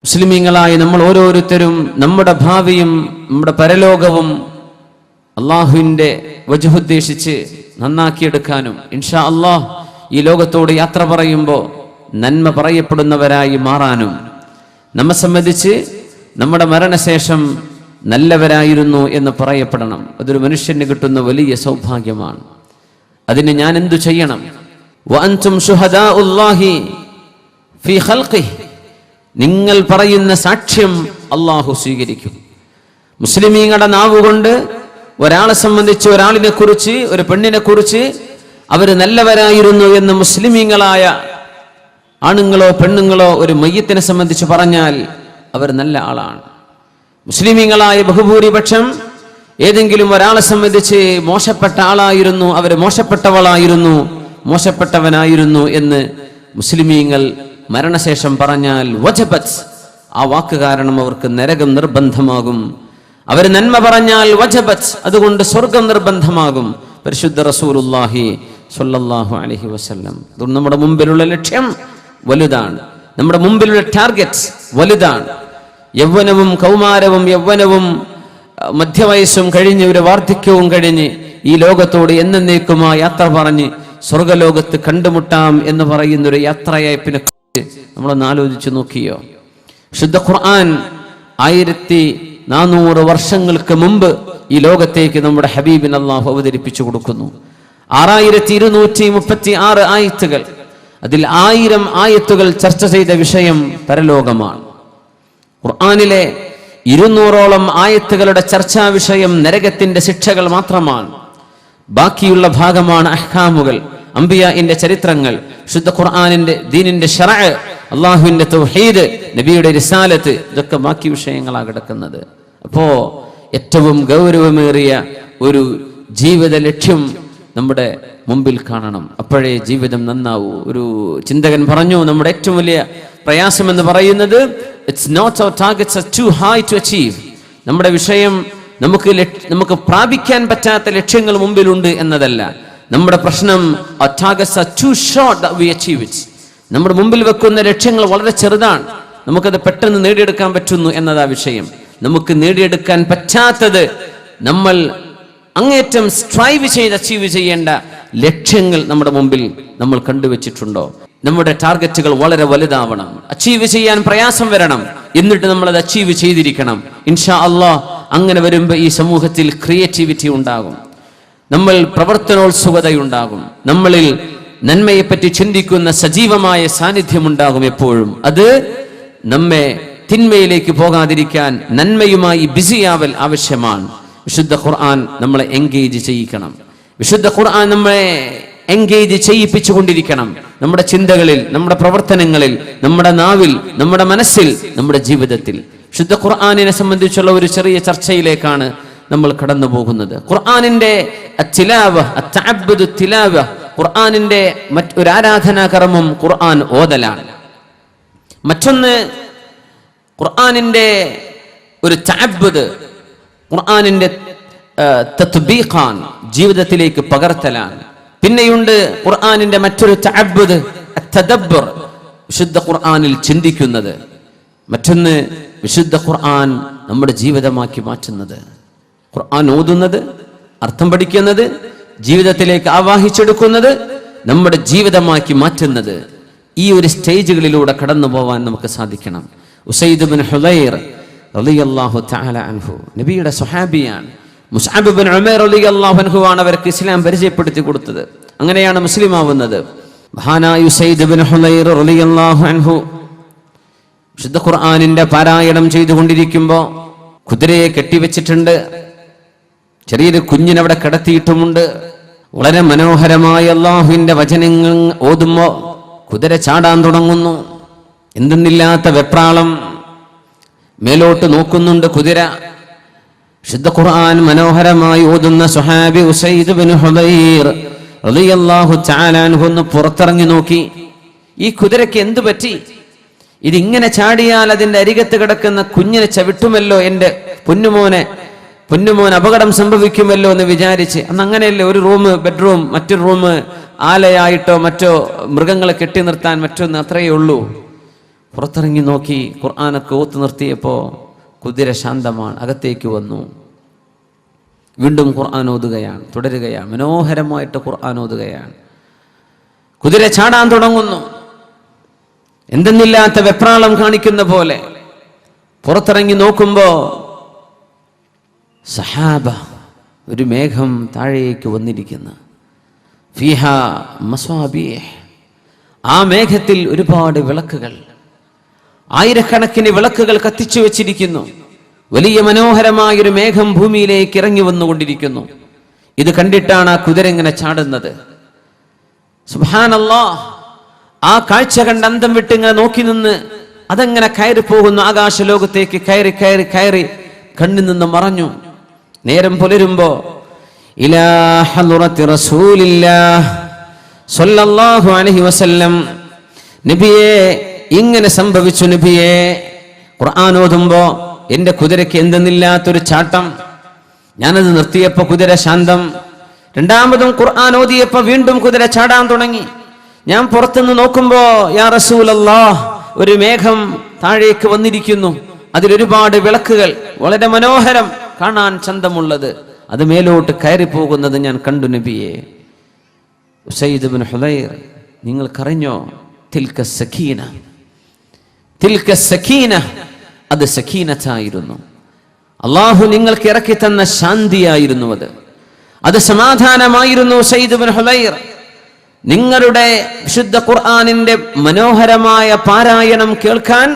മുസ്ലിമീങ്ങളായി നമ്മൾ ഓരോരുത്തരും നമ്മുടെ ഭാവിയും നമ്മുടെ പരലോകവും അള്ളാഹുവിൻ്റെ വജ്ഹുദ്ദേശിച്ച് നന്നാക്കിയെടുക്കാനും ഇൻഷാ അള്ളാഹ് ഈ ലോകത്തോട് യാത്ര പറയുമ്പോൾ നന്മ പറയപ്പെടുന്നവരായി മാറാനും നമ്മെ സംബന്ധിച്ച് നമ്മുടെ മരണശേഷം നല്ലവരായിരുന്നു എന്ന് പറയപ്പെടണം. അതൊരു മനുഷ്യന് കിട്ടുന്ന വലിയ സൗഭാഗ്യമാണ്. അതിന് ഞാൻ എന്തു ചെയ്യണം? വഅൻതും ശുഹദാഉല്ലാഹി ഫീ ഖൽഖിഹി, നിങ്ങൾ പറയുന്ന സാക്ഷ്യം അള്ളാഹു സ്വീകരിക്കും. മുസ്ലിമീങ്ങളുടെ നാവുകൊണ്ട് ഒരാളെ സംബന്ധിച്ച്, ഒരാളിനെ കുറിച്ച്, ഒരു പെണ്ണിനെ കുറിച്ച് അവർ നല്ലവരായിരുന്നു എന്ന് മുസ്ലിമീങ്ങളായ ആണുങ്ങളോ പെണ്ണുങ്ങളോ ഒരു മയ്യത്തിനെ സംബന്ധിച്ച് പറഞ്ഞാൽ അവർ നല്ല ആളാണ്. മുസ്ലിമീങ്ങളായ ബഹുഭൂരിപക്ഷം ഏതെങ്കിലും ഒരാളെ സംബന്ധിച്ച് മോശപ്പെട്ട ആളായിരുന്നു, അവർ മോശപ്പെട്ടവളായിരുന്നു, മോശപ്പെട്ടവനായിരുന്നു എന്ന് മുസ്ലിമീങ്ങൾ മരണശേഷം പറഞ്ഞാൽ വജബത്ത്, ആ വാക്ക് കാരണം അവർക്ക് നരകം നിർബന്ധമാകും. അവർ നന്മ പറഞ്ഞാൽ വജബത്ത്, അതുകൊണ്ട് സ്വർഗം നിർബന്ധമാകും. പരിശുദ്ധ റസൂലുള്ളാഹി സ്വല്ലല്ലാഹു അലൈഹി വസല്ലം. നമ്മുടെ മുമ്പിലുള്ള ലക്ഷ്യം വലുതാണ്, നമ്മുടെ മുമ്പിലുള്ള ടാർഗറ്റ് വലുതാണ്. യൗവനവും കൗമാരവും യൗവനവും മധ്യവയസ്സും കഴിഞ്ഞ് ഒരു വാർദ്ധക്യവും കഴിഞ്ഞ് ഈ ലോകത്തോട് എന്നേക്കുമായി യാത്ര പറഞ്ഞ് സ്വർഗലോകത്ത് കണ്ടുമുട്ടാം എന്ന് പറയുന്നൊരു യാത്രയയപ്പിനെ കുറിച്ച് നമ്മളൊന്ന് ആലോചിച്ച് നോക്കിയോ? ശുദ്ധ ഖുർആൻ 1400 വർഷങ്ങൾക്ക് മുമ്പ് ഈ ലോകത്തേക്ക് നമ്മുടെ ഹബീബിന് അല്ലാഹു അവതരിപ്പിച്ചു കൊടുക്കുന്നു. 6236 ആയത്തുകൾ, അതിൽ 1000 ആയത്തുകൾ ചർച്ച ചെയ്ത വിഷയം പരലോകമാണ്. ഖുർആനിലെ 200ഓളം ആയത്തുകളുടെ ചർച്ചാ വിഷയം നരകത്തിന്റെ ശിക്ഷകൾ മാത്രമാണ്. ബാക്കിയുള്ള ഭാഗമാണ് അഹ്കാമുകൾ, അംബിയാഇന്റെ ചരിത്രങ്ങൾ, ശുദ്ധ ഖുർആനിന്റെ ദീനിന്റെ ശറഅ്, അല്ലാഹുവിന്റെ തൗഹീദ്, നബിയുടെ റിസാലത്ത്, ഇതൊക്കെ ബാക്കി വിഷയങ്ങളാണ് കിടക്കുന്നത്. അപ്പോ ഏറ്റവും ഗൗരവമേറിയ ഒരു ജീവിത ലക്ഷ്യം നമ്മുടെ മുമ്പിൽ കാണണം, അപ്പോഴേ ജീവിതം നന്നാവൂ. ഒരു ചിന്തകൻ പറഞ്ഞു, നമ്മുടെ ഏറ്റവും വലിയ പ്രയാസം എന്ന് പറയുന്നത് it's not our targets are too high to achieve. നമ്മുടെ വിഷയം നമുക്ക് പ്രാപിക്കാൻ പറ്റാത്ത ലക്ഷ്യങ്ങൾ മുമ്പിലുണ്ട് എന്നതല്ല. നമ്മുടെ പ്രശ്നം our targets are too short that we achieve it. നമ്മുടെ മുമ്പിൽ വെക്കുന്ന ലക്ഷ്യങ്ങൾ വളരെ ചെറുതാണ്, നമുക്കത് പെട്ടെന്ന് നേടിയെടുക്കാൻ പറ്റുന്നു എന്നതാ വിഷയം. നമുക്ക് നേടിയെടുക്കാൻ പറ്റാത്തത് നമ്മൾ അങ്ങേറ്റം സ്ട്രൈവ് ചെയ്ത് അച്ചീവ് ചെയ്യേണ്ട ലക്ഷ്യങ്ങൾ നമ്മുടെ മുമ്പിൽ നമ്മൾ കണ്ടുവച്ചിട്ടുണ്ടോ? നമ്മുടെ ടാർഗറ്റുകൾ വളരെ വലുതാവണം, അച്ചീവ് ചെയ്യാൻ പ്രയാസം വരണം, എന്നിട്ട് നമ്മൾ അത് അച്ചീവ് ചെയ്തിരിക്കണം. ഇൻഷാ അല്ലാഹ് അങ്ങനെ വരുമ്പോൾ ഈ സമൂഹത്തിൽ ക്രിയേറ്റിവിറ്റി ഉണ്ടാകും, നമ്മൾ പ്രവർത്തനോത്സുകതയുണ്ടാകും, നമ്മളിൽ നന്മയെപ്പറ്റി ചിന്തിക്കുന്ന സജീവമായ സാന്നിധ്യമുണ്ടാകും എപ്പോഴും. അത് നമ്മെ തിന്മയിലേക്ക് പോകാതിരിക്കാൻ നന്മയുമായി ബിസിയാവൽ ആവശ്യമാണ്. വിശുദ്ധ ഖുർആൻ നമ്മളെ എൻഗേജ് ചെയ്യിക്കണം, വിശുദ്ധ ഖുർആൻ നമ്മളെ എൻഗേജ് ചെയ്യിപ്പിച്ചുകൊണ്ടിരിക്കണം. നമ്മുടെ ചിന്തകളിൽ, നമ്മുടെ പ്രവർത്തനങ്ങളിൽ, നമ്മുടെ നാവിൽ, നമ്മുടെ മനസ്സിൽ, നമ്മുടെ ജീവിതത്തിൽ. വിശുദ്ധ ഖുർആനിനെ സംബന്ധിച്ചുള്ള ഒരു ചെറിയ ചർച്ചയിലേക്കാണ് നമ്മൾ കടന്നു പോകുന്നത്. ഖുർആനിന്റെ ഖുർആനിന്റെ മറ്റൊരു ആരാധനാകർമ്മം ഖുർആൻ ഓതലാണ്. മറ്റൊന്ന് ഖുർആനിന്റെ ഒരു തഅബ്ബുദ്, ഖുർആനിന്റെ തത്ബീഖാൻ, ജീവിതത്തിലേക്ക് പകർത്തലാണ്. പിന്നെയുണ്ട് ഖുർആനിന്റെ മറ്റൊരു തഅബ്ബുദ് തദബ്ബുർ, വിശുദ്ധ ഖുർആനിൽ ചിന്തിക്കുന്നത്. മറ്റൊന്ന് വിശുദ്ധ ഖുർആൻ നമ്മുടെ ജീവിതമാക്കി മാറ്റുന്നത്. ഖുർആൻ ഓതുന്നത്, അർത്ഥം പഠിക്കുന്നത്, ജീവിതത്തിലേക്ക് ആവാഹിച്ചെടുക്കുന്നത്, നമ്മുടെ ജീവിതമാക്കി മാറ്റുന്നത്. ഈ ഒരു സ്റ്റേജുകളിലൂടെ കടന്നു പോവാൻ നമുക്ക് സാധിക്കണം. ഉസൈദ് ബിൻ ഹുദൈർ റളിയല്ലാഹു തആല അൻഹു നബിയുടെ സ്വഹാബിയാണ്. മുസ്അബ് ബിൻ ഉമൈർ റളിയല്ലാഹു അൻഹു ആണ് അവർക്ക് ഇസ്ലാം പരിചയപ്പെടുത്തി കൊടുത്തത്. അങ്ങനെയാണ് മുസ്ലിം ആവുന്നത്. മഹാനായ ഉസൈദ് ബിൻ ഹുദൈർ റളിയല്ലാഹു അൻഹു വിശുദ്ധ ഖുർആനിന്റെ പാരായണം ചെയ്തുകൊണ്ടിരിക്കുമ്പോൾ കുതിരയെ കെട്ടിവെച്ചിട്ടുണ്ട്, ചെറിയൊരു കുഞ്ഞിനവിടെ കിടത്തിയിട്ടുമുണ്ട്. വളരെ മനോഹരമായ അല്ലാഹുവിന്റെ വചനങ്ങൾ ഓതുമ്പോൾ കുതിര ചാടാൻ തുടങ്ങുന്നു. എന്തെന്നില്ലാത്ത വെപ്രാളം, മേലോട്ട് നോക്കുന്നുണ്ട് കുതിര. വിശുദ്ധ ഖുർആൻ മനോഹരമായി ഓതുന്ന സ്വഹാബി ഉസൈദ് ബിൻ ഹുദൈർ റളിയല്ലാഹു തആല അൻഹു ഒന്ന് പുറത്തിറങ്ങി നോക്കി. ഈ കുതിരയ്ക്ക് എന്തു പറ്റി? ഇതിങ്ങനെ ചാടിയാൽ അതിന്റെ അരികത്ത് കിടക്കുന്ന കുഞ്ഞിനെ ചവിട്ടുമല്ലോ, എൻ്റെ പൊന്നുമോൻ അപകടം സംഭവിക്കുമല്ലോ എന്ന് വിചാരിച്ച്. അന്ന് അങ്ങനെയല്ലേ, ഒരു റൂം ബെഡ്റൂം, മറ്റൊരു റൂം ആലയായിട്ടോ മറ്റോ മൃഗങ്ങളെ കെട്ടി നിർത്താൻ മറ്റൊന്ന്, അത്രയേ ഉള്ളൂ. പുറത്തിറങ്ങി നോക്കി, ഖുർആനൊക്കെ ഓത്ത് നിർത്തിയപ്പോൾ കുതിര ശാന്തമാണ്, അകത്തേക്ക് വന്നു. വീണ്ടും ഖുർആൻ ഓതുകയാണ്, തുടരുകയാണ്, മനോഹരമായിട്ട് ഖുർആൻ ഓതുകയാണ്. കുതിര ചാടാൻ തുടങ്ങുന്നു. എന്തെന്നില്ലാത്ത വെപ്രാളം കാണിക്കുന്ന പോലെ പുറത്തിറങ്ങി നോക്കുമ്പോ സഹാബ, ഒരു മേഘം താഴേക്ക് വന്നിരിക്കുന്നു. ഫീഹ മസ്വാബീഹ്, ആ മേഘത്തിൽ ഒരുപാട് വിളക്കുകൾ, ആയിരക്കണക്കിന് വിളക്കുകൾ കത്തിച്ചു വെച്ചിരിക്കുന്നു. വലിയ മനോഹരമായൊരു മേഘം ഭൂമിയിലേക്ക് ഇറങ്ങി വന്നുകൊണ്ടിരിക്കുന്നു. ഇത് കണ്ടിട്ടാണ് ആ കുതിര ഇങ്ങനെ ചാടുന്നത്. സുബ്ഹാനല്ലാഹ്, ആ കാഴ്ച കണ്ട് അന്തം വിട്ട് ഇങ്ങനെ നോക്കി നിന്ന് അതെങ്ങനെ കയറി പോകുന്നു, ആകാശ ലോകത്തേക്ക് കയറി കയറി കയറി കണ്ണിൽ നിന്ന് മറഞ്ഞു. നേരം പുലരുമ്പോ ഇലാ ഹളറത്തി റസൂലില്ലാഹ് സ്വല്ലല്ലാഹു അലൈഹി വസല്ലം, നബിയേ ഇങ്ങനെ സംഭവിച്ചു നബിയേ. ഖുർആൻ ഓതുമ്പോ എന്റെ കുതിരയ്ക്ക് എന്തെന്നില്ലാത്തൊരു ചാട്ടം, ഞാനത് നിർത്തിയപ്പോ കുതിര ശാന്തം. രണ്ടാമതും ഖുർആൻ ഓതിയപ്പോ വീണ്ടും കുതിര ചാടാൻ തുടങ്ങി. ഞാൻ പുറത്തുനിന്ന് നോക്കുമ്പോ യാ റസൂലല്ലാഹ്, ഒരു മേഘം താഴേക്ക് വന്നിരിക്കുന്നു, അതിലൊരുപാട് വിളക്കുകൾ, വളരെ മനോഹരം, കാണാൻ ചന്തമുള്ളത്, അത് മേലോട്ട് കയറി പോകുന്നത് ഞാൻ കണ്ടു നബിയെ. ഉസൈദ് ഇബ്നു ഹുദൈർ, നിങ്ങൾക്കറിഞ്ഞോ, തിൽക സക്കീന, തിൽക സക്കീന, അത് സക്കീനത്തായിരുന്നു. അള്ളാഹു നിങ്ങൾക്ക് ഇറക്കി തന്ന ശാന്തിയായിരുന്നു അത് സമാധാനമായിരുന്നു. ഉസൈദ് ഇബ്നു ഹുദൈർ, നിങ്ങളുടെ വിശുദ്ധ ഖുർആനിന്റെ മനോഹരമായ പാരായണം കേൾക്കാൻ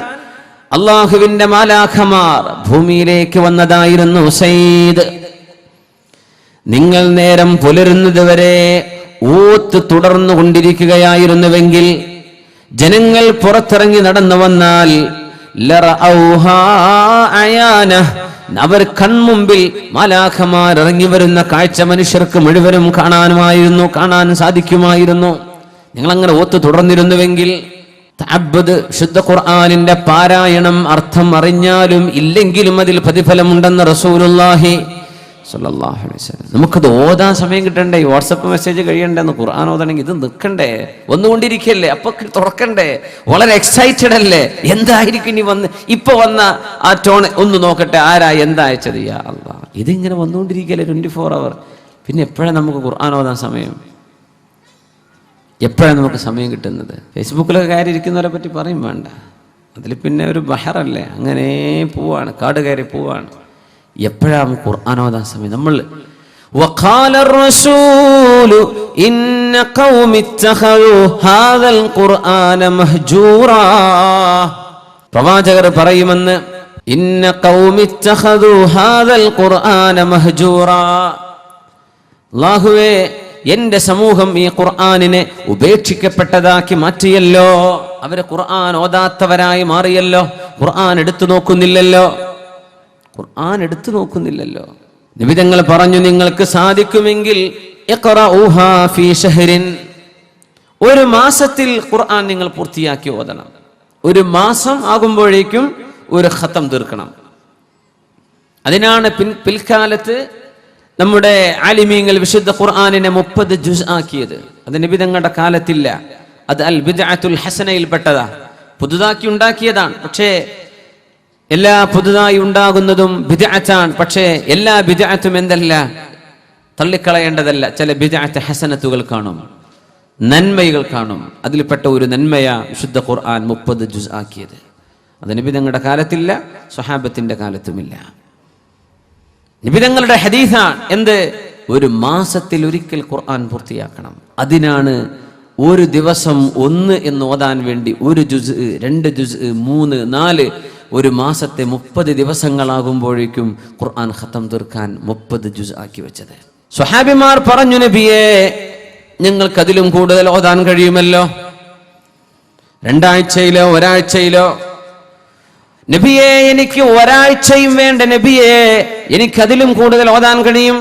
അള്ളാഹുവിന്റെ മാലാഖമാർ ഭൂമിയിലേക്ക് വന്നതായിരുന്നു ഉസൈദ്. നിങ്ങൾ നേരം പുലരുന്നത് വരെ ഓത്ത് തുടർന്നു കൊണ്ടിരിക്കുകയായിരുന്നുവെങ്കിൽ ജനങ്ങൾ പുറത്തിറങ്ങി നടന്നു വന്നാൽ അവർ കൺമുമ്പിൽ മാലാഖമാർ ഇറങ്ങി വരുന്ന കാഴ്ച മനുഷ്യർക്ക് മുഴുവനും കാണാൻ സാധിക്കുമായിരുന്നു. നിങ്ങൾ അങ്ങനെ ഓത്ത് തുടർന്നിരുന്നുവെങ്കിൽ. തഅബ്ബുദ്, ശുദ്ധ ഖുർആനിന്റെ പാരായണം അർത്ഥം അറിഞ്ഞാലും ഇല്ലെങ്കിലും അതിൽ പ്രതിഫലമുണ്ടെന്ന് റസൂലുള്ളാഹി സ്വല്ലല്ലാഹു അലൈഹി വസല്ലം. നമുക്കത് ഓതാൻ സമയം കിട്ടണ്ടേ, വാട്സപ്പ് മെസ്സേജ് കഴിയണ്ടെന്ന്. ഖുർആൻ ഓതണമെങ്കിൽ ഇത് നിൽക്കണ്ടേ, വന്നുകൊണ്ടിരിക്കല്ലേ, അപ്പൊ തുറക്കണ്ടേ, വളരെ എക്സൈറ്റഡ് അല്ലേ, എന്തായിരിക്കും ഇനി ഇപ്പൊ വന്ന ആ ടോൺ ഒന്ന് നോക്കട്ടെ, ആരാ എന്താ അയച്ചത്, യാ അല്ലാഹ്. ഇതിങ്ങനെ വന്നുകൊണ്ടിരിക്കല്ലേ 24 hours. പിന്നെ എപ്പോഴാണ് നമുക്ക് ഖുർആൻ ഓതാൻ സമയം? എപ്പോഴാണ് നമുക്ക് സമയം കിട്ടുന്നത്? ഫേസ്ബുക്കിലൊക്കെ കയറി ഇരിക്കുന്നവരെ പറ്റി പറയും വേണ്ട, അതിൽ പിന്നെ ഒരു ബഹറല്ലേ, അങ്ങനെ പോവാണ്, കാട് കയറി പോവാണ്. എപ്പോഴാണ് ഖുർആൻ ഓതാൻ സമയം? നമ്മൾ وقال الرسول إن قوم اتخذوا هذا القرآن مهجورا, പ്രവാചകർ പറയുമെന്ന്, ഇന്ന ഖൗമി ഇത്തഖദു ഹാദൽ ഖുർആന മഹ്ജൂറാ, അല്ലാഹുവേ എന്റെ സമൂഹം ഈ ഖുർആനിനെ ഉപേക്ഷിക്കപ്പെട്ടതാക്കി മാറ്റിയല്ലോ, അവര് ഖുർആൻ ഓതാത്തവരായി മാറിയല്ലോ, ഖുർആൻ എടുത്തു നോക്കുന്നില്ലല്ലോ, ഖുർആൻ എടുത്തു നോക്കുന്നില്ലല്ലോ. നബി തങ്ങൾ പറഞ്ഞു, നിങ്ങൾക്ക് സാധിക്കുമെങ്കിൽ ഇഖ്റഊഹാ ഫീ ഷഹ്റിൻ, ഒരു മാസത്തിൽ ഖുർആൻ നിങ്ങൾ പൂർത്തിയാക്കി ഓതണം. ഒരു മാസം ആകുമ്പോഴേക്കും ഒരു ഖത്തം തീർക്കണം. അതിനാണ് പിൽക്കാലത്ത് നമ്മുടെ ആലിമീങ്ങൾ വിശുദ്ധ ഖുർആനിനെ 30 ജുസ് ആക്കിയത്. അത് നബി തങ്ങളുടെ കാലത്തില്ല. അത് അൽ ബിദ്അത്തുൽ ഹസനയിൽപ്പെട്ടതാ, പുതുതാക്കി ഉണ്ടാക്കിയതാണ്. പക്ഷേ എല്ലാ പുതുതായി ഉണ്ടാകുന്നതും ബിദ്അത്താണ്. പക്ഷേ എല്ലാ ബിദ്അത്തും എന്തല്ല, തള്ളിക്കളയേണ്ടതല്ല. ചില ബിദ്അത്ത് ഹസനത്തുകൾ കാണും, നന്മകൾ കാണും. അതിൽപ്പെട്ട ഒരു നന്മയാ വിശുദ്ധ ഖുർആൻ 30 ജുസ് ആക്കിയത്. അത് നബി തങ്ങളുടെ കാലത്തില്ല, സ്വഹാബത്തിന്റെ കാലത്തുമില്ല. നബി തങ്ങളുടെ ഹദീസാണ് എന്ത്, ഒരു മാസത്തിൽ ഒരിക്കൽ ഖുർആൻ പൂർത്തിയാക്കണം. അതിനാണ് ഒരു ദിവസം 1 എന്ന് ഓതാൻ വേണ്ടി 1 ജുസ്, 2 ജുസ്, 3, 4, ഒരു മാസത്തെ 30 ദിവസങ്ങളാകുമ്പോഴേക്കും ഖുർആൻ ഖത്തം തീർക്കാൻ 30 ജുസ് ആക്കി വെച്ചത്. സ്വഹാബിമാർ പറഞ്ഞു, നബിയേ ഞങ്ങൾക്ക് അതിലും കൂടുതൽ ഓതാൻ കഴിയുമല്ലോ, 2 ആഴ്ചയിലോ ഒരാഴ്ചയിലോ. നബിയേ എനിക്ക് ഒരാഴ്ചയും വേണ്ട നബിയേ, എനിക്കതിലും കൂടുതൽ ഓതാൻ കഴിയും,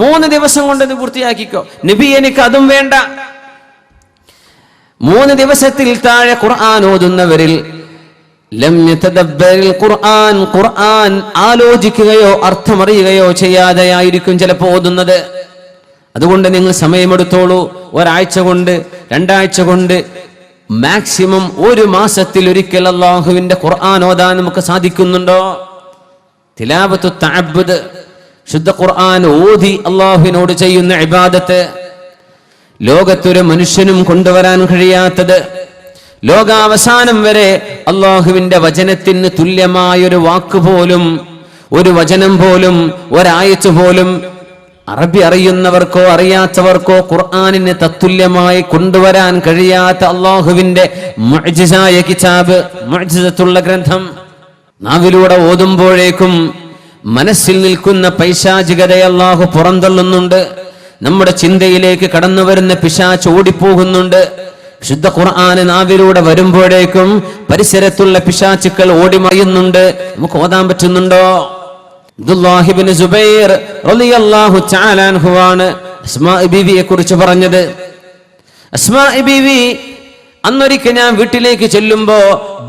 3 ദിവസം കൊണ്ട് ഇത് പൂർത്തിയാക്കിക്കോ. നബി എനിക്ക് അതും വേണ്ട. 3 ദിവസത്തിൽ താഴെ ഖുർആൻ ഓതുന്നവരിൽ ലം യതദബ്ബറിൽ ഖുർആൻ, ഖുർആൻ ആലോചിക്കുകയോ അർത്ഥമറിയുകയോ ചെയ്യാതെയായിരിക്കും ചിലപ്പോൾ ഓതുന്നത്. അതുകൊണ്ട് നിങ്ങൾ സമയമെടുത്തോളൂ. ഒരാഴ്ച കൊണ്ട് 2 ആഴ്ച കൊണ്ട് മാക്സിമം ഒരു മാസത്തിൽ ഒരിക്കൽ അള്ളാഹുവിന്റെ ഖുർആൻ ഓതാൻ നമുക്ക് സാധിക്കുന്നുണ്ടോ? തിലാവത്തു തഅബ്ബുദ്, ശുദ്ധ ഖുർആൻ ഓതി അള്ളാഹുവിനോട് ചെയ്യുന്ന ഇബാദത്ത്, ലോകത്തൊരു മനുഷ്യനും കൊണ്ടുവരാൻ കഴിയാത്തത്. ലോകാവസാനം വരെ അള്ളാഹുവിന്റെ വചനത്തിന് തുല്യമായൊരു വാക്ക് പോലും, ഒരു വചനം പോലും, ഒരായത്ത് പോലും അറബി അറിയുന്നവർക്കോ അറിയാത്തവർക്കോ ഖുർആനിന് തത്തുല്യമായി കൊണ്ടുവരാൻ കഴിയാത്ത അള്ളാഹുവിന്റെ മുഅ്ജിസായ കിതാബ്, മുഅ്ജിസത്തുള്ള ഗ്രന്ഥം നാവിലൂടെ ഓതുമ്പോഴേക്കും മനസ്സിൽ നിൽക്കുന്ന പൈശാചികതയെ അള്ളാഹു പുറന്തള്ളുന്നുണ്ട്. നമ്മുടെ ചിന്തയിലേക്ക് കടന്നു വരുന്ന പിശാച് ഓടിപ്പോകുന്നുണ്ട്. ശുദ്ധ ഖുർആൻ നാവിലൂടെ വരുമ്പോഴേക്കും പരിസരത്തുള്ള പിശാചുക്കൾ ഓടിമറിയുന്നുണ്ട്. നമുക്ക് ഓതാൻ പറ്റുന്നുണ്ടോ? അബ്ദുല്ലാഹി ഇബ്നു സുബൈർ റളിയല്ലാഹു തആല അൻഹുവാണ് അസ്മാ ബീവിയെ കുറിച്ച് പറഞ്ഞത്. അസ്മാ ബീവി, അന്നൊരിക്കൽ ഞാൻ വീട്ടിലേക്ക് ചെല്ലുമ്പോ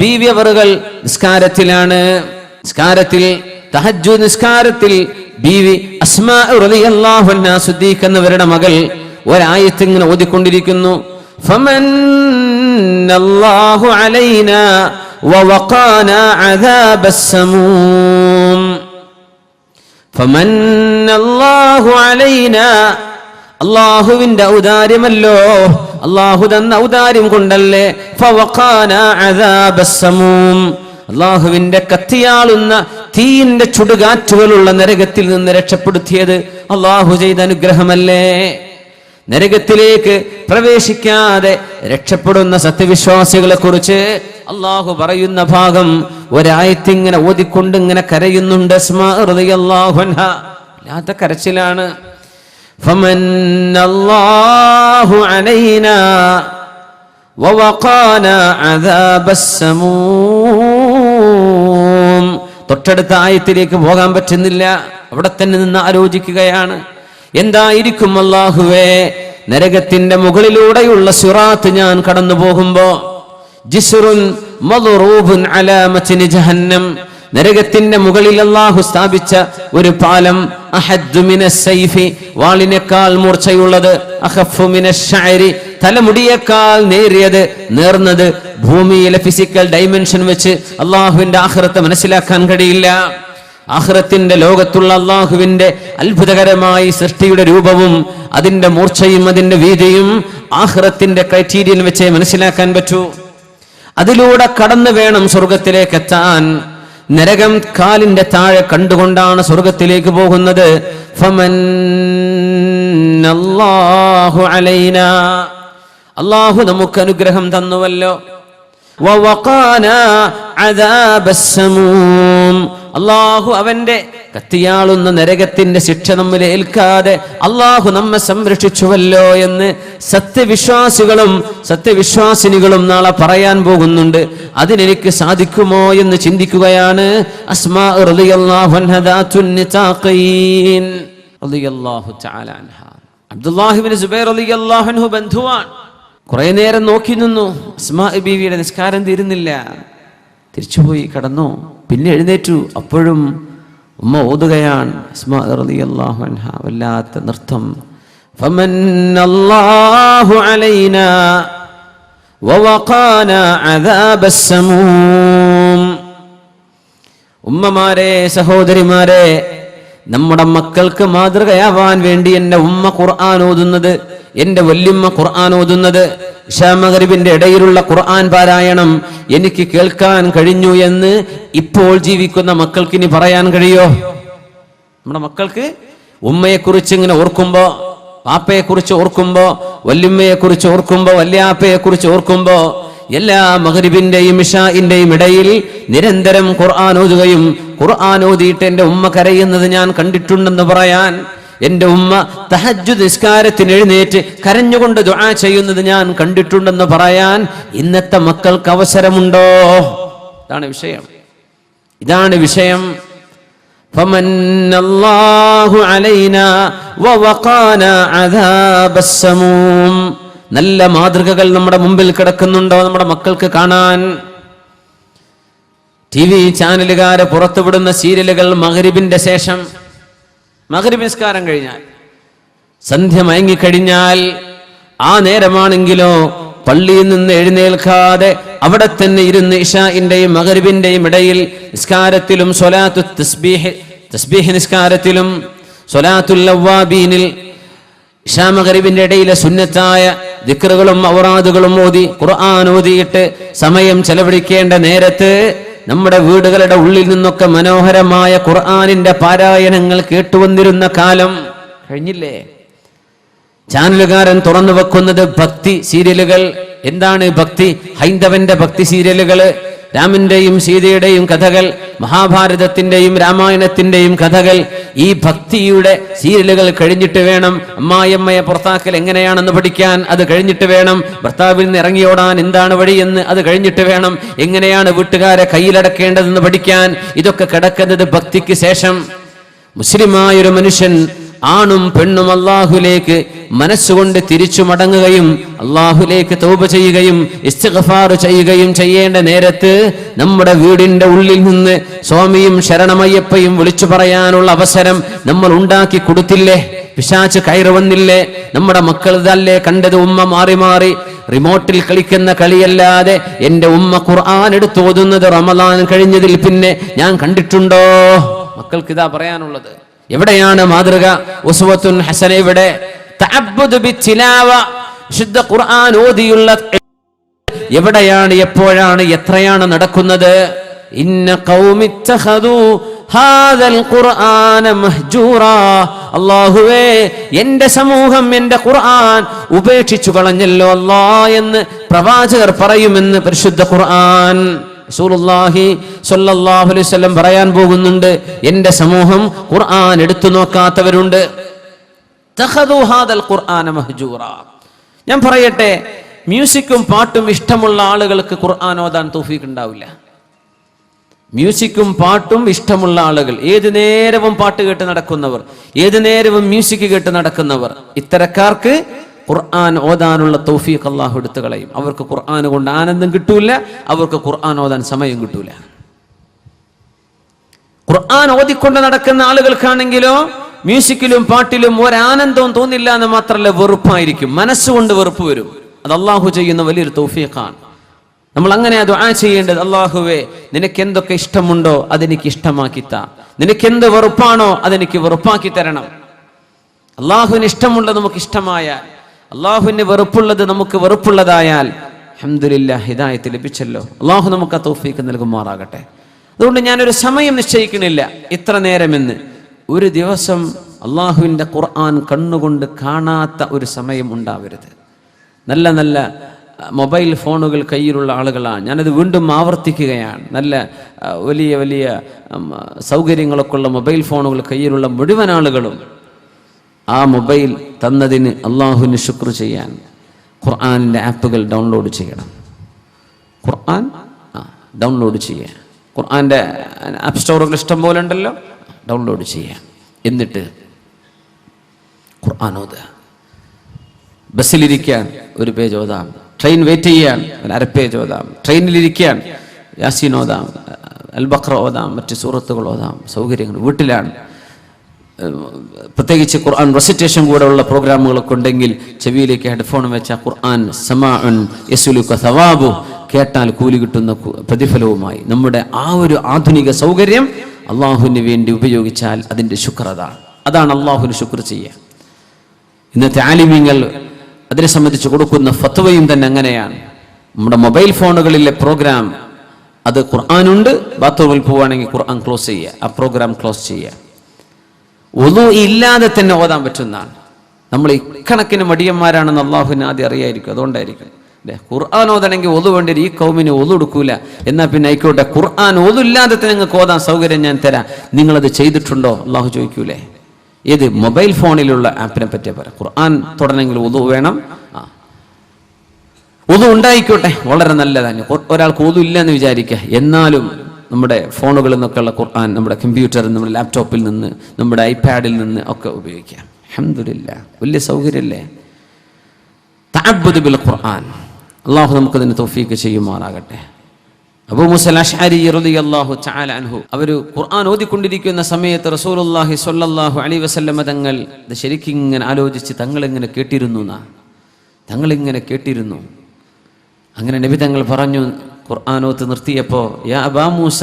ബീവി അവറുകൾ നിസ്കാരത്തിലാണ്. നിസ്കാരത്തിൽ, തഹജ്ജുദ് നിസ്കാരത്തിൽ ബീവി അസ്മാ റളിയല്ലാഹു അൻഹാ സിദ്ദീഖ് എന്നവരുടെ മകൾ ഒരായത്ത് ഇങ്ങനെ ഓതിക്കൊണ്ടിരിക്കുന്നു. ഫമന്നല്ലാഹു അലൈനാ വവഖാനാ അദാബസ് സമൂം. ഫമന്നല്ലാഹു അലൈനാ, അല്ലാഹുവിന്റെ ഔദാര്യമല്ലോ, അല്ലാഹു തന്ന ഔദാര്യം കൊണ്ടല്ലേ. ഫവഖാനാ അദാബസ് സമൂം, അല്ലാഹുവിന്റെ കത്തിയാളുന്ന തീയിന്റെ ചുടുകാറ്റുകളുള്ള നരകത്തിൽ നിന്ന് രക്ഷപ്പെടുത്തിയത് അല്ലാഹു ചെയ്ത അനുഗ്രഹമല്ലേ. നരകത്തിലേക്ക് പ്രവേശിക്കാതെ രക്ഷപ്പെടുന്ന സത്യവിശ്വാസികളെ കുറിച്ച് അള്ളാഹു പറയുന്ന ഭാഗം ഒരായത്തിങ്ങനെ ഓതിക്കൊണ്ട് ഇങ്ങനെ കരയുന്നുണ്ട്. അസ്മാ റളിയല്ലാഹു അൻഹാ വല്ലാത്ത കരച്ചിലാണ്. ഫമന്നല്ലാഹു അലൈനാ വവഖാനാ അദാബസ് സമൂം. തൊട്ടടുത്ത ആയത്തിലേക്ക് പോകാൻ പറ്റുന്നില്ല, അവിടെ തന്നെ നിന്ന് ആലോചിക്കുകയാണ്. എന്തായിരിക്കും അല്ലാഹുവേ, നരകത്തിന്റെ മുകളിലൂടെയുള്ള സിറാത്ത് ഞാൻ കടന്നു പോകുമ്പോ, ജിസ്റുൻ മദ്റൂബുൻ അലാ മത്നി ജഹന്നം, നരകത്തിന്റെ മുകളിൽ അല്ലാഹു സ്ഥാപിച്ച ഒരു പാലം, അഹദ്ദു മിനസ് സൈഫി, വാളിനേക്കാൾ മൂർച്ചയുള്ളത്, അഖഫു മിനശ് ശഅരി, തലമുടിയേക്കാൾ നേരിയത്, നേർന്നത്. ഭൂമിയിലെ ഫിസിക്കൽ ഡൈമെൻഷൻ വെച്ച് അല്ലാഹുവിന്റെ ആഖിറത്ത് മനസ്സിലാക്കാൻ കഴിയില്ല. ആഖിറത്തിന്റെ ലോകത്തുള്ള അല്ലാഹുവിന്റെ അത്ഭുതകരമായി സൃഷ്ടിയുടെ രൂപവും അതിന്റെ മൂർച്ചയും അതിന്റെ വീതിയും ആഖിറത്തിന്റെ ക്രൈറ്റീരിയൻ വെച്ചേ മനസ്സിലാക്കാൻ പറ്റൂ. അതിലൂടെ കടന്നു വേണം സ്വർഗത്തിലേക്ക് എത്താൻ. നരകം കാലിന്റെ താഴെ കണ്ടുകൊണ്ടാണ് സ്വർഗത്തിലേക്ക് പോകുന്നത്. ഫമന്നല്ലാഹു അലൈനാ, അല്ലാഹു നമുക്ക് അനുഗ്രഹം തന്നുവല്ലോ. വവഖാനാ അദാബസ് സമൂം, അല്ലാഹു അവന്റെ കത്തിയാളുന്ന നരകത്തിന്റെ ശിക്ഷ നമ്മിൽ ഏൽക്കാതെ അല്ലാഹു നമ്മെ സംരക്ഷിച്ചുവല്ലോ എന്ന് സത്യവിശ്വാസികളും സത്യവിശ്വാസിനികളും നാളെ പറയാൻ പോകുന്നുണ്ട്. അതിനെനിക്ക് സാധിക്കുമോ എന്ന് ചിന്തിക്കുകയാണ് അസ്മാ റളിയല്ലാഹു അൻഹാ ദാത്തുൻ നിതാഖീൻ റളിയല്ലാഹു തആല അൻഹാ. അബ്ദുല്ലാഹി ഇബ്നു സുബൈർ റളിയല്ലാഹു അൻഹു ബന്ധുവാണ്. കുറെ നേരം നോക്കി നിന്നു. അസ്മാ ബീവിയുടെ നിസ്കാരം തീരുന്നില്ല. തിരിച്ചുപോയി കടന്നു. പിന്നെ എഴുന്നേറ്റു. അപ്പോഴും ഉമ്മ ഓതുകയാണ്. അസ്മാ റളിയല്ലാഹു അൻഹാ വല്ലാത്ത നൃത്തം. ഫമന്നല്ലാഹു അലൈനാ വവഖാനാ അദാബസ് സമൂം. ഉമ്മമാരെ, സഹോദരിമാരെ, നമ്മുടെ മക്കൾക്ക് മാതൃകയാവാൻ വേണ്ടി എന്റെ ഉമ്മ ഖുർആൻ ഓതുന്നത്, എന്റെ വല്യമ്മ ഖുർആൻ ഓതുന്നത്, ഇശാ മഗ്രിബിന്റെ ഇടയിലുള്ള ഖുർആൻ പാരായണം എനിക്ക് കേൾക്കാൻ കഴിഞ്ഞു എന്ന് ഇപ്പോൾ ജീവിക്കുന്ന മക്കൾക്ക് ഇനി പറയാൻ കഴിയോ? നമ്മുടെ മക്കൾക്ക് ഉമ്മയെക്കുറിച്ച് ഇങ്ങനെ ഓർക്കുമ്പോ, പാപ്പയെക്കുറിച്ച് ഓർക്കുമ്പോ, വല്യമ്മയെക്കുറിച്ച് ഓർക്കുമ്പോ, വല്യാപ്പയെക്കുറിച്ച് ഓർക്കുമ്പോ, എല്ലാ മഗ്രിബിന്റെയും ഇശാഇന്റെയും ഇടയിൽ നിരന്തരം ഖുർആൻ ഓതുകയും ഖുർആൻ ഓതിയിട്ട് എന്റെ ഉമ്മ കരയുന്നത് ഞാൻ കണ്ടിട്ടുണ്ടെന്ന് പറയാൻ, എന്റെ ഉമ്മ തഹജ്ജുദ് നിസ്കാരത്തിന് എഴുന്നേറ്റ് കരഞ്ഞുകൊണ്ട് ദുആ ചെയ്യുന്നത് ഞാൻ കണ്ടിട്ടുണ്ടെന്ന് പറയാൻ ഇന്നത്തെ മക്കൾക്ക് അവസരമുണ്ടോ? ഇതാണ് വിഷയം. ഇതാണ് വിഷയം. ഫമന്നല്ലാഹു അലൈനാ വവഖാനാ അദാബസ് സമൂം. നല്ല മാതൃകകൾ നമ്മുടെ മുമ്പിൽ കിടക്കുന്നുണ്ടോ നമ്മുടെ മക്കൾക്ക് കാണാൻ? TV ചാനലുകാരെ പുറത്തുവിടുന്ന സീരിയലുകൾ മഗ്രിബിന്റെ ശേഷം, മഗ്രിബ് നിസ്കാരം കഴിഞ്ഞാൽ, സന്ധ്യ മയങ്ങിക്കഴിഞ്ഞാൽ, ആ നേരമാണെങ്കിലോ പള്ളിയിൽ നിന്ന് എഴുന്നേൽക്കാതെ അവിടെ തന്നെ ഇരുന്ന് ഇശാഇന്റെയും മഗ്രിബിന്റെയും ഇടയിൽ നിസ്കാരത്തിലും സ്വലാത്തു തസ്ബീഹ് നിസ്കാരത്തിലും സ്വലാത്തുൽ അവ്വാബീനിൽ ഇശാ മഗ്രിബിന്റെ ഇടയിലെ സുന്നത്തായ ദിക്റുകളും ഔറാദുകളും ഓതി ഖുർആൻ ഓതിയിട്ട് സമയം ചെലവഴിക്കേണ്ട നേരത്ത് നമ്മുടെ വീടുകളുടെ ഉള്ളിൽ നിന്നൊക്കെ മനോഹരമായ ഖുർആനിന്റെ പാരായണങ്ങൾ കേട്ടുവന്നിരുന്ന കാലം കഴിഞ്ഞില്ലേ? ചാനലുകാരൻ തുറന്നു വെക്കുന്നത് ഭക്തി സീരിയലുകൾ. എന്താണ് ഭക്തി? ഹൈന്ദവന്റെ ഭക്തി സീരിയലുകൾ, രാമന്റെയും സീതയുടെയും കഥകൾ, മഹാഭാരതത്തിന്റെയും രാമായണത്തിന്റെയും കഥകൾ. ഈ ഭക്തിയുടെ സീരിയലുകൾ കഴിഞ്ഞിട്ട് വേണം അമ്മായിയമ്മയെ പുറത്താക്കൽ എങ്ങനെയാണെന്ന് പഠിക്കാൻ, അത് കഴിഞ്ഞിട്ട് വേണം ഭർത്താവിൽ നിന്ന് ഇറങ്ങിയോടാൻ എന്താണ് വഴിയെന്ന്, അത് കഴിഞ്ഞിട്ട് വേണം എങ്ങനെയാണ് വീട്ടുകാരെ കയ്യിലടക്കേണ്ടതെന്ന് പഠിക്കാൻ. ഇതൊക്കെ കിടക്കുന്നത് ഭക്തിക്ക് ശേഷം. മുസ്ലിമായൊരു മനുഷ്യൻ ആണും പെണ്ണും അള്ളാഹുലേക്ക് മനസ്സുകൊണ്ട് തിരിച്ചു മടങ്ങുകയും അള്ളാഹുലേക്ക് തൗബ ചെയ്യുകയും ഇസ്തിഗ്ഫാർ ചെയ്യുകയും ചെയ്യേണ്ട നേരത്ത് നമ്മുടെ വീടിന്റെ ഉള്ളിൽ നിന്ന് സ്വാമിയും ശരണമയ്യപ്പയും വിളിച്ചു പറയാനുള്ള അവസരം നമ്മൾ ഉണ്ടാക്കി കൊടുത്തില്ലേ? പിശാച് കയറി വന്നില്ലേ? നമ്മുടെ മക്കൾ ഇതല്ലേ കണ്ടത്? ഉമ്മ മാറി മാറി റിമോട്ടിൽ കളിക്കുന്ന കളിയല്ലാതെ എന്റെ ഉമ്മ ഖുർആൻ എടുത്ത് ഓതുന്നത് റമദാൻ കഴിഞ്ഞതിൽ പിന്നെ ഞാൻ കണ്ടിട്ടുണ്ടോ? മക്കൾക്ക് ഇതാ പറയാനുള്ളത്. എവിടെയാണ് മാതൃക? ഉസ്വത്തുൻ ഹസന. ഇവിടെ തഅബ്ബുദ് ബിത്തിലാവ, ശുദ്ധ ഖുർആൻ ഓതിയുള്ള എവിടെയാണ്, എപ്പോഴാണ്, എത്രയാണ് നടക്കുന്നത്? ഇന്ന ഖൗമി ഇത്തഖദു ഹാദൽ ഖുർആന മഹ്ജൂറാ. അല്ലാഹുവേ, എന്റെ സമൂഹം എന്റെ ഖുർആൻ ഉപേക്ഷിച്ചു കളഞ്ഞല്ലോ അല്ലാ എന്ന് പ്രവാചകർ പറയുമെന്ന് പരിശുദ്ധ ഖുർആൻ. റസൂലുള്ളാഹി സ്വല്ലല്ലാഹു അലൈഹി വസല്ലം പറയാൻ പോകുന്നുണ്ട്, എന്റെ സമൂഹം ഖുർആൻ എടുത്തു നോക്കാത്തവരുണ്ട്. തഖദു ഹാദൽ ഖുർആന മഹ്ജൂറാ. ഞാൻ പറയട്ടെ, മ്യൂസിക്കും പാട്ടും ഇഷ്ടമുള്ള ആളുകൾക്ക് ഖുർആൻ ഓതാൻ തൗഫീഖ് ഉണ്ടാവില്ല. മ്യൂസിക്കും പാട്ടും ഇഷ്ടമുള്ള ആളുകൾ, ഏതു നേരവും പാട്ട് കേട്ട് നടക്കുന്നവർ, ഏതു നേരവും മ്യൂസിക് കേട്ട് നടക്കുന്നവർ, ഇത്തരക്കാർക്ക് ഖുർആൻ ഓതാനുള്ള തൗഫീഖ് അല്ലാഹു എടുത്തു കളയും. അവർക്ക് ഖുർആൻ കൊണ്ട് ആനന്ദം കിട്ടൂല, അവർക്ക് ഖുർആൻ ഓതാൻ സമയം കിട്ടൂല. ഖുർആൻ ഓതിക്കൊണ്ട് നടക്കുന്ന ആളുകൾക്കാണെങ്കിലോ മ്യൂസിക്കിലും പാട്ടിലും ഒരാനന്ദവും തോന്നില്ല എന്ന് മാത്രമല്ല, വെറുപ്പായിരിക്കും, മനസ്സുകൊണ്ട് വെറുപ്പ് വരും. അത് അല്ലാഹു ചെയ്യുന്ന വലിയൊരു തൗഫീഖാണ്. നമ്മൾ അങ്ങനെ ദുആ ചെയ്യേണ്ടത്, അല്ലാഹുവേ, നിനക്ക് എന്തൊക്കെ ഇഷ്ടമുണ്ടോ അതെനിക്ക് ഇഷ്ടമാക്കി താ, നിനക്ക് എന്ത് വെറുപ്പാണോ അതെനിക്ക് വെറുപ്പാക്കി തരണം. അല്ലാഹുവിന് ഇഷ്ടമുള്ളത് നമുക്ക് ഇഷ്ടമായാൽ, അള്ളാഹുവിന് വെറുപ്പുള്ളത് നമുക്ക് വെറുപ്പുള്ളതായാൽ അൽഹംദുലില്ലാഹ് ഹിദായത്ത് ലഭിച്ചല്ലോ. അള്ളാഹു നമുക്ക് ആ തൗഫീഖ് നൽകുമാറാകട്ടെ. അതുകൊണ്ട് ഞാനൊരു സമയം നിശ്ചയിക്കണില്ല ഇത്ര നേരമെന്ന്. ഒരു ദിവസം അള്ളാഹുവിൻ്റെ ഖുർആൻ കണ്ണുകൊണ്ട് കാണാത്ത ഒരു സമയം ഉണ്ടാവരുത്. നല്ല നല്ല മൊബൈൽ ഫോണുകൾ കയ്യിലുള്ള ആളുകളാണ്, ഞാനത് വീണ്ടും ആവർത്തിക്കുകയാണ്. നല്ല വലിയ വലിയ സൗകര്യങ്ങളൊക്കെ ഉള്ള മൊബൈൽ ഫോണുകൾ കയ്യിലുള്ള മുഴുവൻ ആളുകളും ആ മൊബൈൽ തന്നതിന് അള്ളാഹുവിന് ശുക്ർ ചെയ്യാൻ ഖുർആനിൻ്റെ ആപ്പുകൾ ഡൗൺലോഡ് ചെയ്യണം. ഖുർആൻ ഡൗൺലോഡ് ചെയ്യുക. ഖുർആൻ്റെ ആപ്പ് സ്റ്റോറുകൾ ഇഷ്ടം പോലെ ഉണ്ടല്ലോ, ഡൗൺലോഡ് ചെയ്യുക. എന്നിട്ട് ഖുർആൻ ഓതുക. ബസ്സിലിരിക്കാൻ ഒരു പേജ് ഓതാം, ട്രെയിൻ വെയിറ്റ് ചെയ്യാൻ ഒരു അര പേജ് ഓതാം, ട്രെയിനിലിരിക്കാൻ യാസീൻ ഓതാം, അൽ ബഖറ ഓതാം, മറ്റ് സൂറത്തുകൾ ഓതാം. സൗകര്യങ്ങൾ വീട്ടിലാണ്. പ്രത്യേകിച്ച് ഖുർആൻ റെസിറ്റേഷൻ കൂടെ ഉള്ള പ്രോഗ്രാമുകളൊക്കെ ഉണ്ടെങ്കിൽ ചെവിയിലേക്ക് ഹെഡ്ഫോൺ വെച്ച ഖുർആൻ സമാഉൻ യസ്ലുക സവാബു, കേട്ടാൽ കൂലി കിട്ടുന്ന പ്രതിഫലവുമായി നമ്മുടെ ആ ഒരു ആധുനിക സൗകര്യം അള്ളാഹുവിന് വേണ്ടി ഉപയോഗിച്ചാൽ അതിൻ്റെ ശുക്രത, അതാണ് അള്ളാഹുവിന് ശുക്ർ ചെയ്യുക. ഇന്നത്തെ ആലിമീങ്ങൾ അതിനെ സംബന്ധിച്ച് കൊടുക്കുന്ന ഫത്വയും തന്നെ അങ്ങനെയാണ്. നമ്മുടെ മൊബൈൽ ഫോണുകളിലെ പ്രോഗ്രാം അത് ഖുർആനുണ്ട്, ബാത്റൂമിൽ പോവുകയാണെങ്കിൽ ഖുർആൻ ക്ലോസ് ചെയ്യുക, ആ പ്രോഗ്രാം ക്ലോസ് ചെയ്യുക. ഒതു ഇല്ലാതെ തന്നെ ഓതാൻ പറ്റുന്നതാണ്. നമ്മൾ ഇക്കണക്കിന് മടിയന്മാരാണെന്ന് അള്ളാഹുവിന് ആദ്യം അറിയായിരിക്കും, അതുകൊണ്ടായിരിക്കും അല്ലേ. ഖുർആൻ ഓതണമെങ്കിൽ ഒതു വേണ്ടി, ഈ കൗമിന് ഒതു എടുക്കൂല, എന്നാൽ പിന്നെ ആയിക്കോട്ടെ ഖുർആൻ ഒതുല്ലാതെ തന്നെ നിങ്ങൾക്ക് ഓതാൻ സൗകര്യം ഞാൻ തരാം, നിങ്ങളത് ചെയ്തിട്ടുണ്ടോ അള്ളാഹു ചോദിക്കൂലേ. ഏത് മൊബൈൽ ഫോണിലുള്ള ആപ്പിനെ പറ്റിയാ പറയാം. ഖുർആൻ തുടരണമെങ്കിൽ ഒതു വേണം, ഒതു ഉണ്ടായിക്കോട്ടെ, വളരെ നല്ലതാണ്. ഒരാൾക്ക് ഒതു ഇല്ലെന്ന് വിചാരിക്കുക, എന്നാലും നമ്മുടെ ഫോണുകളിൽ നിന്നൊക്കെയുള്ള ഖുർആൻ നമ്മുടെ കമ്പ്യൂട്ടറിൽ, നമ്മുടെ ലാപ്ടോപ്പിൽ നിന്ന്, നമ്മുടെ ഐപാഡിൽ നിന്ന് ഒക്കെ ഉപയോഗിക്കാം. അൽഹംദുലില്ലാഹ്, വലിയ സൗകര്യമല്ലേ. തഅബ്ബുദ് ബിൽ ഖുർആൻ, അള്ളാഹു നമുക്കതിന് തൗഫീഖ് ചെയ്യുമാറാകട്ടെ. അബൂ മൂസ അശ്അരി റളിയല്ലാഹു തആല അൻഹു അവർ ഖുർആൻ ഓതിക്കൊണ്ടിരിക്കുന്ന സമയത്ത് റസൂലുള്ളാഹി സ്വല്ലല്ലാഹു അലൈഹി വസല്ലം തങ്ങൾ ഇത് ശരിക്കും ഇങ്ങനെ ആലോചിച്ച് തങ്ങളിങ്ങനെ കേട്ടിരുന്നു. അങ്ങനെ നബി തങ്ങൾ പറഞ്ഞു, ഖുർആനോത്ത് നിർത്തിയപ്പോൾ, യാ അബാ മൂസ,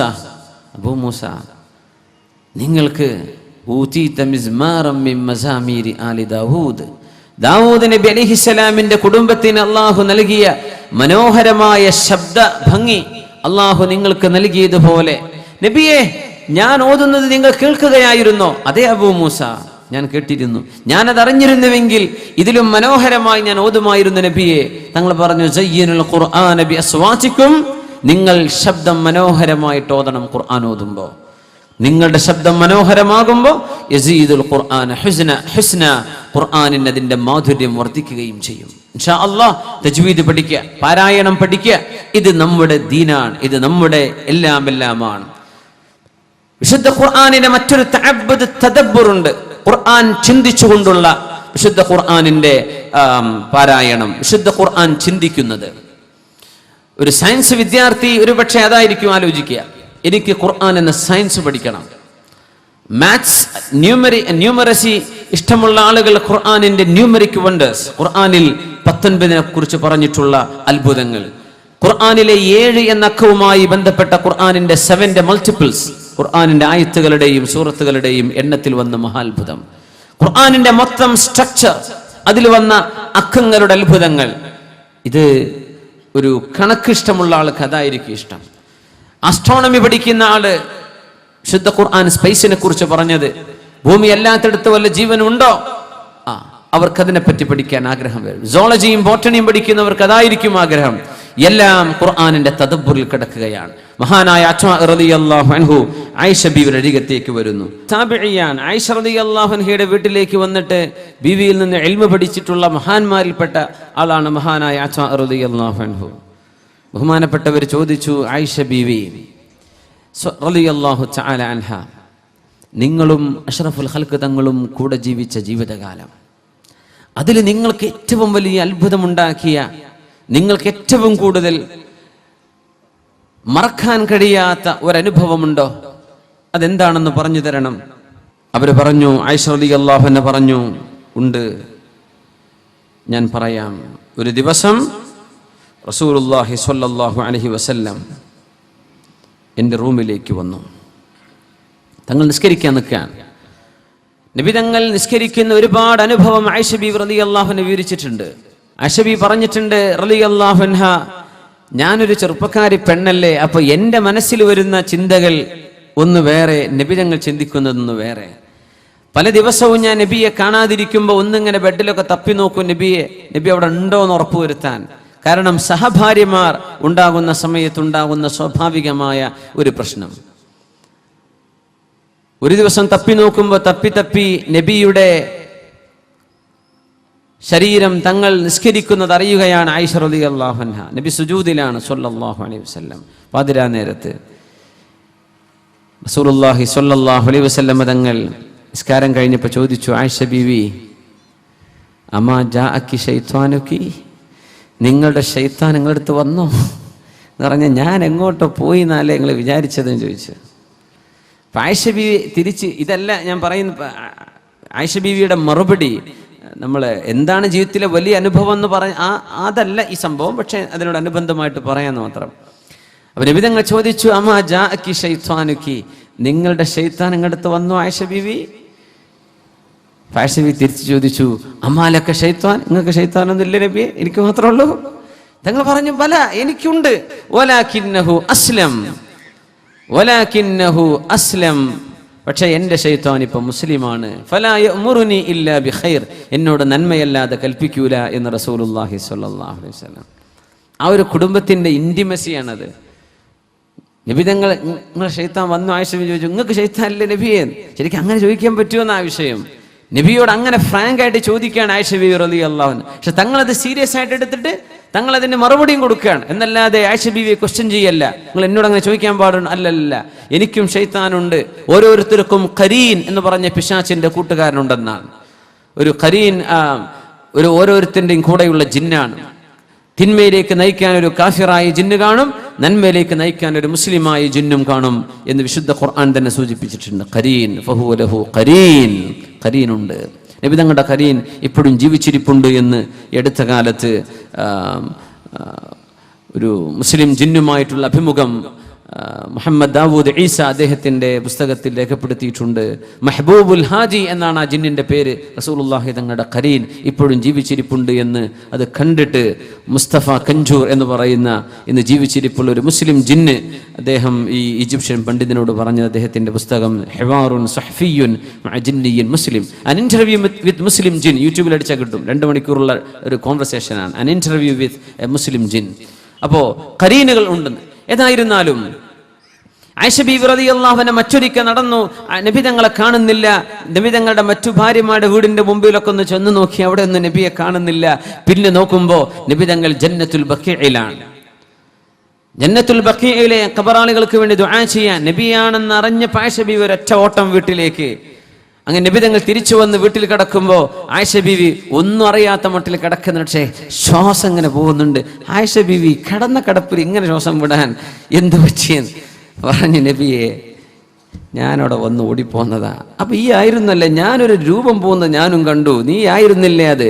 അബൂ മൂസ, നിങ്ങൾക്ക് ഊതീത മിസ്മാറൻ മിൻ മസാമീരി ആലി ദാവൂദ്, ദാവൂദ് നബി അലൈഹിസ്സലാമിന്റെ കുടുംബത്തിന് അള്ളാഹു നൽകിയ മനോഹരമായ ശബ്ദ ഭംഗി അള്ളാഹു നിങ്ങൾക്ക് നൽകിയതുപോലെ നബിയെ ഞാൻ ഓതുന്നത് നിങ്ങൾ കേൾക്കുകയായിരുന്നോ? അതേ അബൂ മൂസ, ഞാൻ കേട്ടിരുന്നു. ഞാനത് അറിഞ്ഞിരുന്നുവെങ്കിൽ ഇതിലും മനോഹരമായി ഞാൻ ഓതുമായിരുന്നു നബിയെ. തങ്ങൾ പറഞ്ഞു, സയ്യിനുൽ ഖുർആന ബി അസ്വാതികും, നിങ്ങൾ ശബ്ദം മനോഹരമായിട്ട് ഓതണം. ഖുർആൻ ഓതുമ്പോൾ നിങ്ങളുടെ ശബ്ദം മനോഹരമാകുമ്പോൾ യസീദുൽ ഖുർആന ഹുസ്ന, ഖുർആനിന് അതിന്റെ മാധുര്യം വർദ്ധിക്കുകയും ചെയ്യും. ഇൻഷാ അല്ലാഹ് തജ്വീദ് പഠിക്കുക, പാരായണം പഠിക്കുക. ഇത് നമ്മുടെ ദീനാണ്, ഇത് നമ്മുടെ എല്ലാമാണ്. വിശുദ്ധ ഖുർആനിന്റെ മറ്റൊരു തഅബ്ബുദ് തദബ്ബുറുണ്ട്. ഖുർആൻ ചിന്തിച്ചുകൊണ്ടുള്ള വിശുദ്ധ ഖുർആനിന്റെ പാരായണം, വിശുദ്ധ ഖുർആൻ ചിന്തിക്കുന്നത്. ഒരു സയൻസ് വിദ്യാർത്ഥി ഒരുപക്ഷെ അതായിരിക്കും ആലോചിക്കുക, എനിക്ക് ഖുർആൻ എന്ന സയൻസ് പഠിക്കണം. മാത്സ്, ന്യൂമറസി ഇഷ്ടമുള്ള ആളുകൾ ഖുർആനിന്റെ ന്യൂമറിക് വണ്ടേഴ്സ്, ഖുർആനിൽ 19 കുറിച്ച് പറഞ്ഞിട്ടുള്ള അത്ഭുതങ്ങൾ, ഖുർആനിലെ 7 എന്ന അക്കവുമായി ബന്ധപ്പെട്ട ഖുർആനിന്റെ 7 മൾട്ടിപ്പിൾസ്, ഖുർആനിന്റെ ആയത്തുകളുടെയും സൂറത്തുകളുടെയും എണ്ണത്തിൽ വന്ന മഹാത്ഭുതം, ഖുർആനിന്റെ മൊത്തം സ്ട്രക്ചർ, അതിൽ വന്ന അക്കങ്ങളുടെ അത്ഭുതങ്ങൾ. ഇത് ഒരു കണക്ക് ഇഷ്ടമുള്ള ആൾക്ക് അതായിരിക്കും ഇഷ്ടം. ആസ്ട്രോണമി പഠിക്കുന്ന ആള് ശുദ്ധ ഖുർആൻ സ്പേസിനെ കുറിച്ച് പറഞ്ഞത്, ഭൂമി അല്ലാത്തടത്ത് വല്ല ജീവനുണ്ടോ, അവർക്ക് അതിനെപ്പറ്റി പഠിക്കാൻ ആഗ്രഹം വരും. സോളജിയും ബോട്ടണിയും പഠിക്കുന്നവർക്ക് അതായിരിക്കും ആഗ്രഹം. എല്ലാം ഖുർആനിന്റെ തദബ്ബുറിൽ കിടക്കുകയാണ്. മഹാനായ അച്ഛാ റളിയല്ലാഹു അൻഹു ആയിഷ ബീവിയുടെ അരികത്തേക്ക് വരുന്നു. താബിഇയാൻ ആയിഷ റളിയല്ലാഹു അൻഹയുടെ വീട്ടിലേക്ക് വന്നിട്ട് ബീവിയിൽ നിന്ന് ഇൽമു പഠിച്ചിട്ടുള്ള മഹാന്മാരിൽപ്പെട്ട ആളാണ് മഹാനായ അച്ഛാ റളിയല്ലാഹു അൻഹു. ബഹുമാനപ്പെട്ടവർ ചോദിച്ചു, ആയിഷ ബീവി റളിയല്ലാഹു തആല അൻഹ, നിങ്ങളും അഷ്റഫുൽ ഖൽഖ് തങ്ങളും കൂടെ ജീവിച്ച ജീവിതകാലം, അതിൽ നിങ്ങൾക്ക് ഏറ്റവും വലിയ അത്ഭുതമുണ്ടാക്കിയ, നിങ്ങൾക്ക് ഏറ്റവും കൂടുതൽ മറക്കാൻ കഴിയാത്ത ഒരനുഭവമുണ്ടോ? അതെന്താണെന്ന് പറഞ്ഞു തരണം. അവർ പറഞ്ഞു, ആയിഷ റളിയല്ലാഹു അൻഹ പറഞ്ഞു, ഉണ്ട്, ഞാൻ പറയാം. ഒരു ദിവസം റസൂലുള്ളാഹി സ്വല്ലല്ലാഹു അലൈഹി വസല്ലം എൻ്റെ റൂമിലേക്ക് വന്നു. തങ്ങൾ നിസ്കരിക്കാൻ നിൽക്കാൻ. നബി തങ്ങൾ നിസ്കരിക്കുന്ന ഒരുപാട് അനുഭവം ആയിഷ ബീവി റളിയല്ലാഹു അൻഹ വിവരിച്ചിട്ടുണ്ട്. ആയിഷ ബീവി പറഞ്ഞിട്ടുണ്ട് റളിയല്ലാഹു അൻഹ, ഞാനൊരു ചെറുപ്പക്കാരി പെണ്ണല്ലേ, അപ്പൊ എൻ്റെ മനസ്സിൽ വരുന്ന ചിന്തകൾ ഒന്ന് വേറെ, നബി തങ്ങൾ ചിന്തിക്കുന്നതൊന്ന് വേറെ. പല ദിവസവും ഞാൻ നബിയെ കാണാതിരിക്കുമ്പോൾ ഒന്നിങ്ങനെ ബെഡിലൊക്കെ തപ്പി നോക്കും നബി അവിടെ ഉണ്ടോ എന്ന് ഉറപ്പുവരുത്താൻ. കാരണം സഹഭാര്യമാർ ഉണ്ടാകുന്ന സമയത്തുണ്ടാകുന്ന സ്വാഭാവികമായ ഒരു പ്രശ്നം. ഒരു ദിവസം തപ്പി നോക്കുമ്പോൾ തപ്പി നബിയുടെ ശരീരം തങ്ങൾ നിസ്കരിക്കുന്നത് അറിയുകയാണ് ആയിഷ റളിയല്ലാഹു അൻഹ. നബി സുജൂദിലാണ് സ്വല്ലല്ലാഹു അലൈഹി വസല്ലം. പാതിരാ നേരത്ത് റസൂലുള്ളാഹി സ്വല്ലല്ലാഹു അലൈഹി വസല്ലം തങ്ങൾ നിസ്കാരം കഴിഞ്ഞപ്പോൾ ചോദിച്ചു, ആയിഷ ബീവി, അമാ ജാഅക്കി ശൈത്വാനുക്കി, നിങ്ങളുടെ ശൈത്താൻ നിങ്ങളടുത്ത് വന്നോ എന്ന് പറഞ്ഞാൽ ഞാൻ എങ്ങോട്ടോ പോയി എന്നാലേ നിങ്ങൾ വിചാരിച്ചതെന്ന് ചോദിച്ചു. അപ്പം ആയിഷ ബീവി തിരിച്ച്, ഇതല്ല ഞാൻ പറയുന്ന ആയിഷ ബീവിയുടെ മറുപടി, നമ്മൾ എന്താണ് ജീവിതത്തിലെ വലിയ അനുഭവം എന്ന് അതല്ല ഈ സംഭവം, പക്ഷെ അതിനോട് അനുബന്ധമായിട്ട് പറയാമെന്ന് മാത്രം. അപ്പം നബി തങ്ങൾ ചോദിച്ചു, അമാ ജാഅക്കി ശൈത്വാനുക്കി, നിങ്ങളുടെ ശൈത്താൻ നിങ്ങളടുത്ത് വന്നു ആയിഷ ബീവി? ആയിഷ ബീവി തിരിച്ചു ചോദിച്ചു, അമാലൊക്കെ ശൈത്താൻ, നിങ്ങൾക്ക് ശൈത്താനൊന്നും ഇല്ല നബിയെ, എനിക്ക് മാത്രമേ ഉള്ളൂ? തങ്ങൾ പറഞ്ഞു, ബല, എനിക്കുണ്ട്. വലാകിന്നഹു അസ്ലം, പക്ഷെ എൻ്റെ ശൈത്താൻ ഇപ്പൊ മുസ്ലിമാണ്. ഫലാ യഅ്മുറുനി ഇല്ലാ ബിഖൈർ, എന്നോട് നന്മയല്ലാതെ കൽപ്പിക്കൂല എന്ന് റസൂലുള്ളാഹി സ്വല്ലല്ലാഹു അലൈഹി വസല്ലം. ആ ഒരു കുടുംബത്തിന്റെ ഇന്റിമസിയാണത്. നബി തങ്ങൾ, നിങ്ങളെ ശൈത്താൻ വന്നു? ആയിഷ ബീവി ചോദിച്ചു, നിങ്ങൾക്ക് ശൈത്താൻ ഇല്ലേ നബിയെ? ശരിക്കും അങ്ങനെ ചോദിക്കാൻ പറ്റുമെന്ന ആ വിഷയം നബിയോട് അങ്ങനെ ഫ്രാങ്ക് ആയിട്ട് ചോദിക്കുകയാണ് ആയിഷ ബീവി റളിയല്ലാഹു അൻഹ. പക്ഷെ തങ്ങളത് സീരിയസ് ആയിട്ട് എടുത്തിട്ട് തങ്ങൾ അതിന് മറുപടിയും കൊടുക്കുകയാണ്. എന്നല്ലാതെ ആയിഷ ബീവിയെ ക്വസ്റ്റ്യൻ ചെയ്യല്ല, നിങ്ങൾ എന്നോട് അങ്ങനെ ചോദിക്കാൻ പാടുണ്ട്, അല്ലല്ല, എനിക്കും ശൈത്താനുണ്ട്. ഓരോരുത്തർക്കും ഖരീൻ എന്ന് പറഞ്ഞ പിശാചിന്റെ കൂട്ടുകാരനുണ്ടെന്നാണ്. ഒരു ഖരീൻ ഓരോരുത്തരുടെയും കൂടെയുള്ള ജിന്നാണ്. തിന്മയിലേക്ക് നയിക്കാൻ ഒരു കാഫിറായ ജിന്ന് കാണും, നന്മയിലേക്ക് നയിക്കാൻ ഒരു മുസ്ലിമായ ജിന്നും കാണും എന്ന് വിശുദ്ധ ഖുർആൻ തന്നെ സൂചിപ്പിച്ചിട്ടുണ്ട്. ഖരീൻ ഫഹുവ ലഹു ഖരീൻ, ഖരീനുണ്ട്. നബി തങ്ങളുടെ ഖരീൻ ഇപ്പോഴും ജീവിച്ചിരിപ്പുണ്ട് എന്ന് അടുത്ത കാലത്ത് ഒരു മുസ്ലിം ജിന്നുമായിട്ടുള്ള അഭിമുഖം മുഹമ്മദ് ദാവൂദ് ഈസ അദ്ദേഹത്തിൻ്റെ പുസ്തകത്തിൽ രേഖപ്പെടുത്തിയിട്ടുണ്ട്. മെഹബൂബുൽ ഹാജി എന്നാണ് ആ ജിന്നിൻ്റെ പേര്. റസൂലുള്ളാഹി തങ്ങളുടെ ഖരീൻ ഇപ്പോഴും ജീവിച്ചിരിപ്പുണ്ട് എന്ന് അത് കണ്ടിട്ട് മുസ്തഫ കഞ്ചൂർ എന്ന് പറയുന്ന ഇന്ന് ജീവിച്ചിരിപ്പുള്ള ഒരു മുസ്ലിം ജിന്ന് അദ്ദേഹം ഈ ഈജിപ്ഷ്യൻ പണ്ഡിതനോട് പറഞ്ഞത് അദ്ദേഹത്തിൻ്റെ പുസ്തകം ഹിവാറുൻ സഹ്ഫിയുൻ മഅ ജിന്നിയ്യിൻ മുസ്ലിം, അൻ ഇന്റർവ്യൂ വിത്ത് മുസ്ലിം ജിൻ, യൂട്യൂബിൽ അടിച്ചാൽ കിട്ടും. 2 മണിക്കൂറുള്ള ഒരു കോൺവെർസേഷനാണ്, അൻ ഇന്റർവ്യൂ വിത്ത് എ മുസ്ലിം ജിൻ. അപ്പോൾ ഖരീനുകൾ ഉണ്ടെന്ന്. ഏതായിരുന്നാലും ആയിഷ ബീവി റളിയല്ലാഹു അൻഹ മറ്റൊരിക്കൽ നടന്നു, നബി തങ്ങളെ കാണുന്നില്ല. നബി തങ്ങളുടെ മറ്റു ഭാര്യമാരുടെ വീടിന്റെ മുമ്പിലൊക്കെ ഒന്ന് ചെന്ന് നോക്കി, അവിടെ ഒന്നും നബിയെ കാണുന്നില്ല. പിന്നെ നോക്കുമ്പോൾ നബി തങ്ങൾ ജന്നത്തുൽ ബഖീഇലാണ്. ജന്നത്തുൽ ബഖീഇലെ ഖബറാളികൾക്ക് വേണ്ടി ദുആ ചെയ്യാൻ നബിയാണെന്ന് അറിഞ്ഞ ആയിഷ ബീവി ഒരൊറ്റ ഓട്ടം വീട്ടിലേക്ക്. അങ്ങനെ നബി തങ്ങൾ തിരിച്ചു വന്ന് വീട്ടിൽ കിടക്കുമ്പോൾ ആയിഷ ബീവി ഒന്നും അറിയാത്ത മട്ടിൽ കിടക്കുന്ന, പക്ഷേ ശ്വാസം ഇങ്ങനെ പോകുന്നുണ്ട്. ആയിഷ ബീവി കിടന്ന കിടപ്പിൽ ഇങ്ങനെ ശ്വാസം വിടാൻ എന്ത് പറ്റിയെന്ന് പറഞ്ഞു, നബിയെ ഞാനവിടെ വന്ന് ഓടിപ്പോന്നതാ. അപ്പൊ ഈ ആയിരുന്നല്ലേ, ഞാനൊരു രൂപം പോകുന്നത് ഞാനും കണ്ടു, നീ ആയിരുന്നില്ലേ അത്?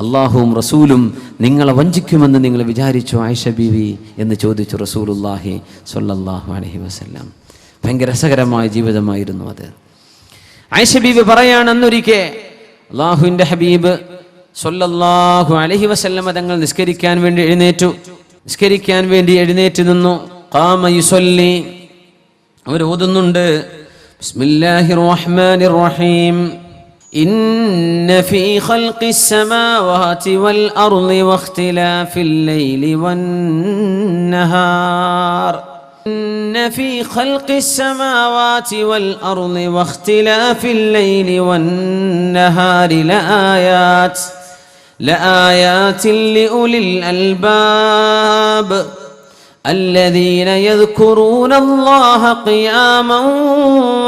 അല്ലാഹുവും റസൂലും നിങ്ങളെ വഞ്ചിക്കുമെന്ന് നിങ്ങൾ വിചാരിച്ചു ആയിഷ ബീവി എന്ന് ചോദിച്ചു റസൂലുള്ളാഹി സ്വല്ലല്ലാഹു അലൈഹി വസല്ലം. ഭയങ്കര രസകരമായ ജീവിതമായിരുന്നു അത്. ആയിഷ ബീവി പറയാണ്, അന്നൊരിക്കെ അല്ലാഹുവിന്റെ ഹബീബ് സ്വല്ലല്ലാഹു അലൈഹി വസല്ലം തങ്ങൾ നിസ്കരിക്കാൻ വേണ്ടി എഴുന്നേറ്റ് നിന്നു. ഖാമ യുസല്ലി, അവർ ഓതുന്നുണ്ട്, ബിസ്മില്ലാഹിർ റഹ്മാനിർ റഹീം, ഇന്ന ഫീ ഖൽഖിസ് സമാവാതി വൽ അർളി വഖ്തിലാഫിൽ ലൈലി വൻ നഹാർ, ഇന്ന ഫീ ഖൽഖിസ് സമാവാതി വൽ അർളി വഖ്തിലാഫിൽ ലൈലി വൻ നഹാരി لآيات لأولي الألباب الذين يذكرون الله قياما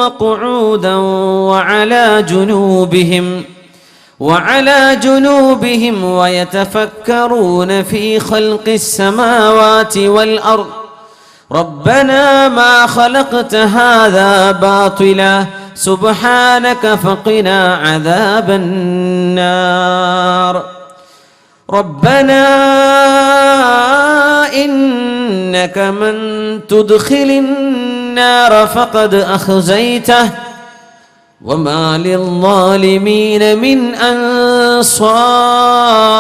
وقعودا وعلى جنوبهم ويتفكرون في خلق السماوات والأرض ربنا ما خلقت هذا باطلا سبحانك فقنا عذاب النار ربنا إنك من تدخل النار فقد أخزيته وما للظالمين من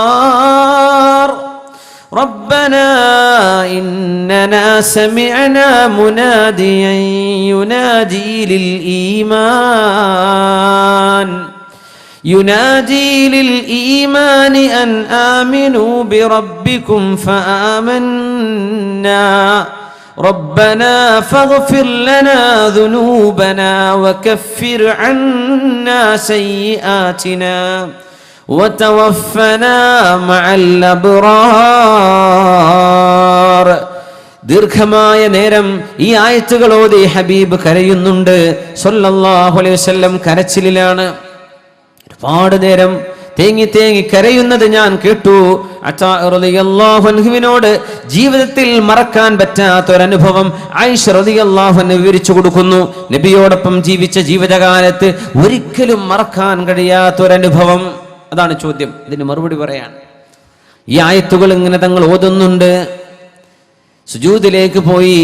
أنصار ربنا إننا سمعنا مناديا ينادي للإيمان أن آمنوا بربكم فآمنا ربنا فاغفر لنا ذنوبنا وكفر عنا سيئاتنا وتوفنا مع الأبرار. ദീർഘമായ നേരം ഈ ആയത്തുകൾ ഓതി ഹബീബ് കരയുന്നുണ്ട് സല്ലല്ലാഹു അലൈഹി വസല്ലം. കരച്ചിലാണ്. ഒരുപാട് നേരം തേങ്ങി കരയുന്നത് ഞാൻ കേട്ടു. അതാ റളിയല്ലാഹു അൻഹുവിനോട് ജീവിതത്തിൽ മറക്കാൻ പറ്റാത്തൊരനുഭവം ആയിഷ റളിയല്ലാഹു അൻഹ വിവരിച്ചു കൊടുക്കുന്നു. നബിയോടൊപ്പം ജീവിച്ച ജീവിതകാലത്ത് ഒരിക്കലും മറക്കാൻ കഴിയാത്തൊരനുഭവം. അതാണ് ചോദ്യം. ഇതിന് മറുപടി പറയാൻ ഈ ആയത്തുകൾ ഇങ്ങനെ തങ്ങൾ ഓതുന്നുണ്ട്. സുജൂദിലേക്ക് പോയി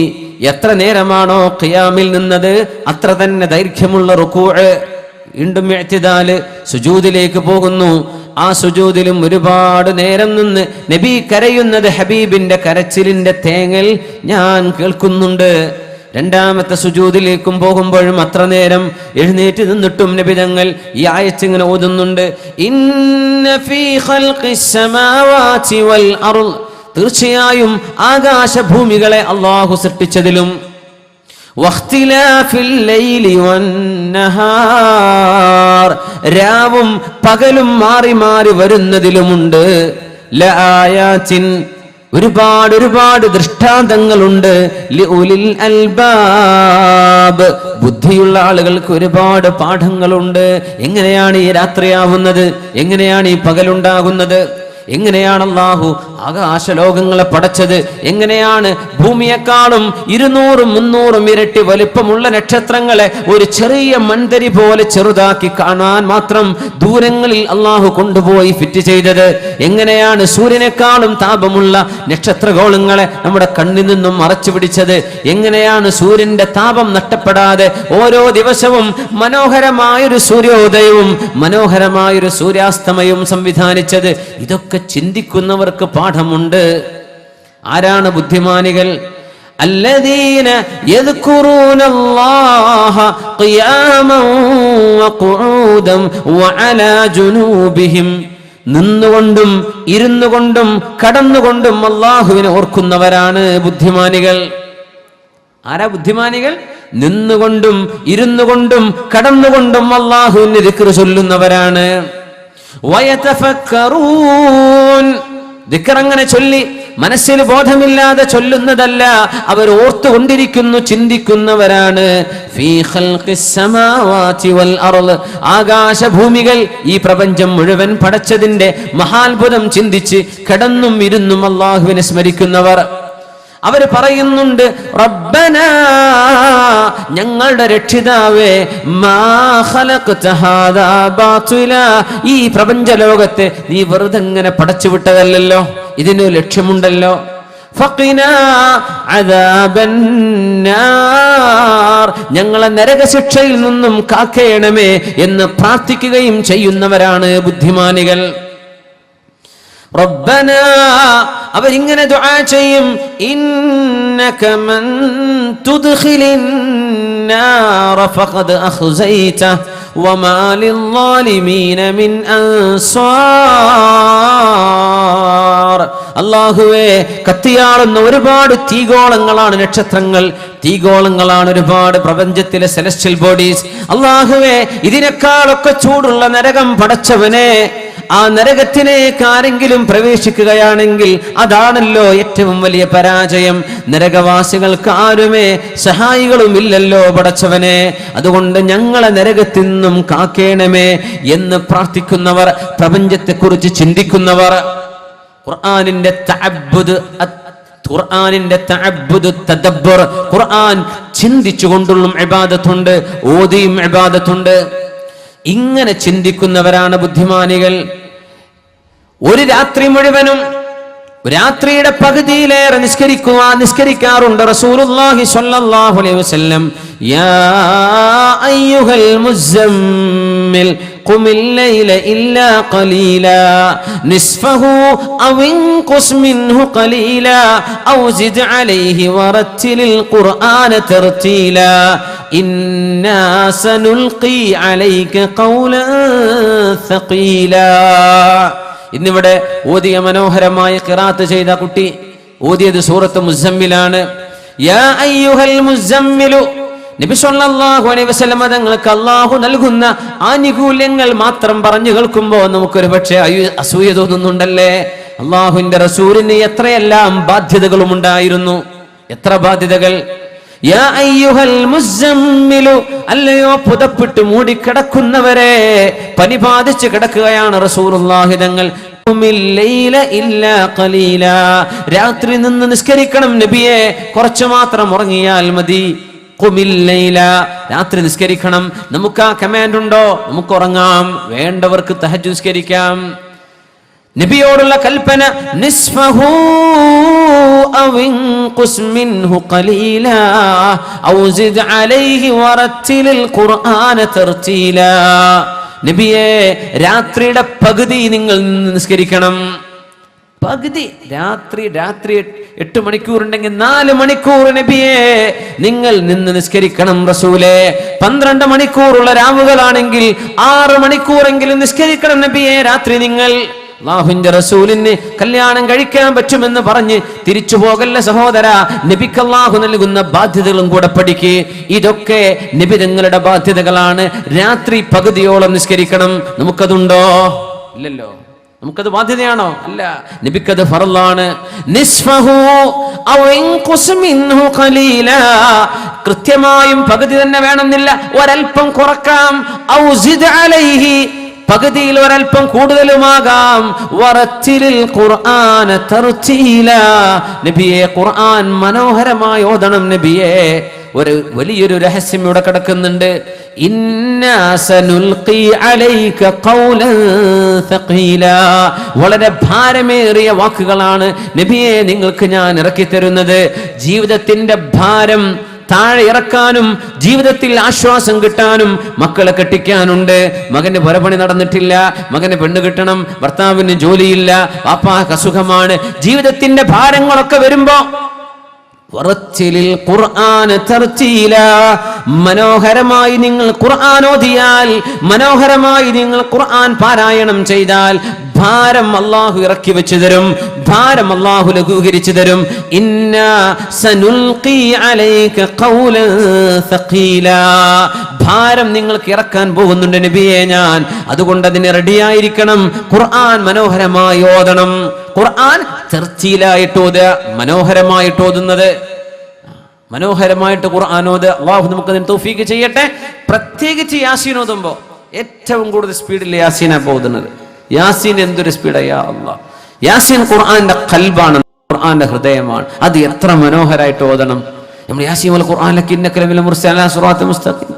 എത്ര നേരമാണോ ഖിയാമിൽ നിന്നത് അത്ര തന്നെ ദൈർഘ്യമുള്ള റുകൂഅ്, വീണ്ടും ഇഅ്തിദാല്, സുജൂദിലേക്ക് പോകുന്നു. ആ സുജൂദിലും ഒരുപാട് നേരം നിന്ന് നബി കരയുന്നത്, ഹബീബിന്റെ കരച്ചിലിന്റെ തേങ്ങൽ ഞാൻ കേൾക്കുന്നുണ്ട്. രണ്ടാമത്തെ സുജൂദിലേക്കും പോകുമ്പോഴും അത്ര നേരം എഴുന്നേറ്റ് നിന്നിട്ടും നബി തങ്ങൾ ഈ ആയത്ത് ഇങ്ങനെ ഓതുന്നുണ്ട്. ഇന്ന ഫീ ഖൽഖിസ് സമാവാതി വൽ അർള്, തീർച്ചയായും ആകാശഭൂമികളെ അല്ലാഹു സൃഷ്ടിച്ചതിലും വഖ്തിലാഫിൽ ലൈലി വൻ നഹാർ, രാവും പകലും മാറി മാറി വരുന്നതിലുമുണ്ട് ലആയാത്തിൻ, ഒരുപാട് ദൃഷ്ടാന്തങ്ങളുണ്ട് ലിഉലിൽ അൽബാബ്, ബുദ്ധിയുള്ള ആളുകൾക്ക് ഒരുപാട് പാഠങ്ങളുണ്ട്. എങ്ങനെയാണ് ഈ രാത്രിയാവുന്നത്, എങ്ങനെയാണ് ഈ പകലുണ്ടാകുന്നത്? എങ്ങനെയാണ് അല്ലാഹു ആകാശലോകങ്ങളെ പടച്ചത്, എങ്ങനെയാണ് ഭൂമിയെക്കാളും 200-300 ഇരട്ടി വലിപ്പമുള്ള നക്ഷത്രങ്ങളെ ഒരു ചെറിയ മൺതരി പോലെ ചെറുതാക്കി കാണാൻ മാത്രം ദൂരങ്ങളിൽ അല്ലാഹു കൊണ്ടുപോയി ഫിറ്റ് ചെയ്തത്, എങ്ങനെയാണ് സൂര്യനേക്കാളും താപമുള്ള നക്ഷത്രഗോളങ്ങളെ നമ്മുടെ കണ്ണിൽ നിന്നും മറച്ചു പിടിച്ചത്, എങ്ങനെയാണ് സൂര്യന്റെ താപം നഷ്ടപ്പെടാതെ ഓരോ ദിവസവും മനോഹരമായൊരു സൂര്യോദയവും മനോഹരമായൊരു സൂര്യാസ്തമയവും സംവിധാനിച്ചത്. ഇതൊക്കെ ചിന്തിക്കുന്നവർക്ക് പാഠമുണ്ട്. ആരാണ് ബുദ്ധിമാനികൾ? الذين يذكرون الله قياما وقعودا وعلى جنوبهم. നിന്നുകൊണ്ടും ഇരുന്നുകൊണ്ടും കടന്നുകൊണ്ടും അല്ലാഹുവിനെ ഓർക്കുന്നവരാണ് ബുദ്ധിമാനികൾ. ആരാ ബുദ്ധിമാനികൾ? നിന്നുകൊണ്ടും ഇരുന്നുകൊണ്ടും കടന്നുകൊണ്ടും അല്ലാഹുവിനെ ദിക്ർ ചൊല്ലുന്നവരാണ്. വയതഫക്കറൂൻ, ദിക്ർ അങ്ങനെ ചൊല്ലി മനസ്സിന് ബോധമില്ലാതെ ചൊല്ലുന്നതല്ല, അവർ ഓർത്തുകൊണ്ടിരിക്കുന്നു, ചിന്തിക്കുന്നവരാണ്. ഫീ ഖൽഖിസ് സമാവാതി വൽ അർള്, ആകാശഭൂമികൾ ഈ പ്രപഞ്ചം മുഴുവൻ പടച്ചതിന്റെ മഹാത്ഭുതം ചിന്തിച്ച് കിടന്നും ഇരുന്നും അല്ലാഹുവിനെ സ്മരിക്കുന്നവർ. അവർ പറയുന്നുണ്ട്, റബ്ബനാ, ഞങ്ങളുടെ രക്ഷിതാവേ, മാ ഖലഖ്ത ഹാദാ ബാതില, ഈ പ്രപഞ്ച ലോകത്തെ നീ വെറുതെ ഇങ്ങനെ പടച്ചു വിട്ടതല്ലല്ലോ, ഇതിന് ലക്ഷ്യമുണ്ടല്ലോ. ഫഖിനാ അദാബന്നാർ, ഞങ്ങളെ നരകശിക്ഷയിൽ നിന്നും കാക്കേണമേ എന്ന് പ്രാർത്ഥിക്കുകയും ചെയ്യുന്നവരാണ് ബുദ്ധിമാനികൾ. റബ്ബനാ, അവരിങ്ങനെ ദുആ ചെയ്യും, ഇന്നക മൻ തുദ്ഖിലിൻ നാർ ഫഖദ് അഖ്സൈത വമാ ലിൽളാലിമീന മിൻ അൻസാർ. അല്ലാഹുവേ, കത്തിയാളുന്ന ഒരുപാട് തീഗോളങ്ങളാണ് നക്ഷത്രങ്ങൾ, തീഗോളങ്ങളാണ് ഒരുപാട് പ്രപഞ്ചത്തിലെ സെലസ്ഷ്യൽ ബോഡീസ്. അല്ലാഹുവേ, ഇതിനേക്കാളൊക്കെ ചൂടുള്ള നരകം പടച്ചവനെ, ആ നരകത്തിലേക്ക് ആരെങ്കിലും പ്രവേശിക്കുകയാണെങ്കിൽ അതാണല്ലോ ഏറ്റവും വലിയ പരാജയം. നരകവാസികൾക്ക് ആരുമേ സഹായികളും ഇല്ലല്ലോ പടച്ചവനെ, അതുകൊണ്ട് ഞങ്ങളെ നരകത്തിൽ നിന്നും കാക്കേണമേ എന്ന് പ്രാർത്ഥിക്കുന്നവർ, പ്രപഞ്ചത്തെക്കുറിച്ച് ചിന്തിക്കുന്നവർ. ഖുർആനിന്റെ തഅബ്ബുദ് തദബ്ബുർ, ഖുർആൻ ചിന്തിച്ചുകൊണ്ടുള്ള ഇബാദത്തുണ്ട്, ഓതിയും ഇബാദത്തുണ്ട്. ഇങ്ങനെ ചിന്തിക്കുന്നവരാണ് ബുദ്ധിമാനികൾ. ഒരു രാത്രി മുഴുവനും, രാത്രിയുടെ പകുതിയിലേറെ നിസ്കരിക്കാറുണ്ട് റസൂലുള്ളാഹി സ്വല്ലല്ലാഹു അലൈഹി വസല്ലം. യാ അയ്യുഹൽ മുസമ്മിൽ ഖുമിൽ ലൈല ഇല്ലാ ഖലീലാ നിസ്ഫഹു ഔ ഇൻഖുസ് മിൻഹു ഖലീലാ ഔ സിദ് അലൈഹി വറത്തിലിൽ ഖുർആന തർതീലാ ഇന്നാ സനുൽഖി അലൈക ഖൗലൻ സഖീലാ. ഇന്നിവിടെ ഓതിയ മനോഹരമായ ഖിറാഅത്ത് ചെയ്ത കുട്ടി ഓതിയത് സൂറത്ത് മുസമ്മിലാണ്. യാ അയ്യുഹൽ മുസമ്മിലു, നബി സല്ലല്ലാഹു അലൈഹി വസല്ലം തങ്ങൾക്ക് അല്ലാഹു നൽകുന്ന ആനുകൂല്യങ്ങൾ മാത്രം പറഞ്ഞു കേൾക്കുമ്പോൾ നമുക്കൊരു പക്ഷേ അസൂയ തോന്നുന്നുണ്ടല്ലേ? അല്ലാഹുവിന്റെ റസൂലിന് എത്രയെല്ലാം ബാധ്യതകളും ഉണ്ടായിരുന്നു, എത്ര ബാധ്യതകൾ. യാ അയ്യുഹൽ മുസമ്മിലു, അല്ലയോ പുതപ്പിട്ട് മൂടിക്കിടക്കുന്നവരെ, പനി ബാധിച്ച് കിടക്കുകയാണ് റസൂലുള്ളാഹി തങ്ങൾ. രാത്രി നിന്ന് നിസ്കരിക്കണം നബിയെ, കുറച്ചു മാത്രം ഉറങ്ങിയാൽ മതി. ഖുമിൽ ലൈല, രാത്രി നിസ്കരിക്കണം. നമുക്ക് ആ കമാൻഡ് ഉണ്ടോ? നമുക്ക് ഉറങ്ങാം, വേണ്ടവർക്ക് തഹജ്ജുദ് നിസ്കരിക്കാം. നബിയോടുള്ള കൽപ്പന നിസ്ഫഹു ഔ ഇൻഖുസ് മിൻഹു ഖലീലാ ഔ സിദ് അലൈഹി വറത്തിലിൽ ഖുർആന തർതീലാ. നബിയെ, രാത്രിയുടെ പകുതി നിങ്ങൾ നിസ്കരിക്കണം. പകുതി രാത്രി 8 മണിക്കൂറുണ്ടെങ്കിൽ 4 മണിക്കൂർ നബിയെ നിങ്ങൾ നിന്ന് നിസ്കരിക്കണം റസൂലേ. 12 മണിക്കൂറുള്ള രാവുകളാണെങ്കിൽ 6 മണിക്കൂറെങ്കിലും നിസ്കരിക്കണം നബിയെ രാത്രി നിങ്ങൾ. അല്ലാഹുവിന്റെ റസൂലിന് കല്യാണം കഴിക്കാൻ പറ്റുമെന്ന് പറഞ്ഞ് തിരിച്ചു പോകല്ല സഹോദര. നബിക്ക് അല്ലാഹു നൽകുന്ന ബാധ്യതകളും കൂടെ പഠിക്ക്. ഇതൊക്കെ നബി തങ്ങളുടെ ബാധ്യതകളാണ്. രാത്രി പകുതിയോളം നിസ്കരിക്കണം. നമുക്കതുണ്ടോ? ഇല്ലല്ലോ. നമുക്കത് ബാധ്യതയാണോ? അല്ല, നബിക്കത് ഫർളാണ്. നിസ്ഫഹു ഔ ഇൻഖുസ് മിൻഹു ഖലീലാ, കൃത്യമായും പകുതി തന്നെ വേണമെന്നില്ല, ഒരൽപ്പം കുറക്കാം. ഔ സിദ് അലൈഹി, പകുതിയിൽ ഒരൽപ്പം കൂടുതലുമാകാം. വറത്തിലിൽ ഖുർആന തർതീല, നബിയെ ഖുർആൻ മനോഹരമായി ഓതണം നബിയെ. ഒരു വലിയൊരു രഹസ്യം ഇവിടെ കിടക്കുന്നുണ്ട്. ഇന്നാ സനുൽഖി അലൈക ഖൗലൻ തഖീല, വളരെ ഭാരമേറിയ വാക്കുകളാണ് നബിയെ നിങ്ങൾക്ക് ഞാൻ ഇറക്കി തരുന്നത്. ജീവിതത്തിന്റെ ഭാരം താഴെ ഇറക്കാനും ജീവിതത്തിൽ ആശ്വാസം കിട്ടാനും. മക്കളെ കെട്ടിക്കാനുണ്ട്, മകന് പുരപണി നടന്നിട്ടില്ല, മകന് പെണ്ണ് കിട്ടണം, ഭർത്താവിന് ജോലിയില്ല, വാപ്പാക്ക് അസുഖമാണ്. ജീവിതത്തിന്റെ ഭാരങ്ങളൊക്കെ വരുമ്പോ വറത്തിലിൽ ഖുർആന തർതീല, മനോഹരമായി നിങ്ങൾ ഖുർആൻ ഓതിയാൽ, മനോഹരമായി നിങ്ങൾ ഖുർആൻ പാരായണം ചെയ്താൽ ഭാരം അല്ലാഹു ഇറക്കി വെച്ചു തരും, ഭാരം അല്ലാഹു ലഘൂകരിച്ചു തരും. ഇന്നാ സനുൽഖി അലൈക ഖൗലൻ തഖീല, ഭാരം നിങ്ങൾക്ക് ഇറക്കാൻ പോകുന്നുണ്ട് നബിയെ ഞാൻ. അതുകൊണ്ട് അതിന് റെഡിയായിരിക്കണം. ഖുർആൻ മനോഹരമായി ഓതണം. ഖുർആൻ തർതീലായിട്ട് ഓതുക, മനോഹരമായിട്ട് ഓതുന്നത്, മനോഹരമായിട്ട് ഖുർആൻ ഓതുക. അല്ലാഹു നമുക്ക് അതിന് തൗഫീഖ് ചെയ്യട്ടെ. പ്രത്യേകിച്ച് യാസീൻ ഓതുമ്പോ ഏറ്റവും കൂടുതൽ സ്പീഡിൽ യാസീനാ പോകുന്നത്. യാസീൻ എന്തൊരു സ്പീഡാ അല്ലാഹ്. യാസീൻ ഖുർആന്റെ ഖൽബാണ്, ഖുർആന്റെ ഹൃദയമാണ്. അത് എത്ര മനോഹരമായിട്ട് ഓതണം. നമ്മൾ യാസീൻ വൽ ഖുർആനക ഇന്നക ലമിനൽ മുർസലീൻ അലാ സിറാത്തിൻ മുസ്തഖീം.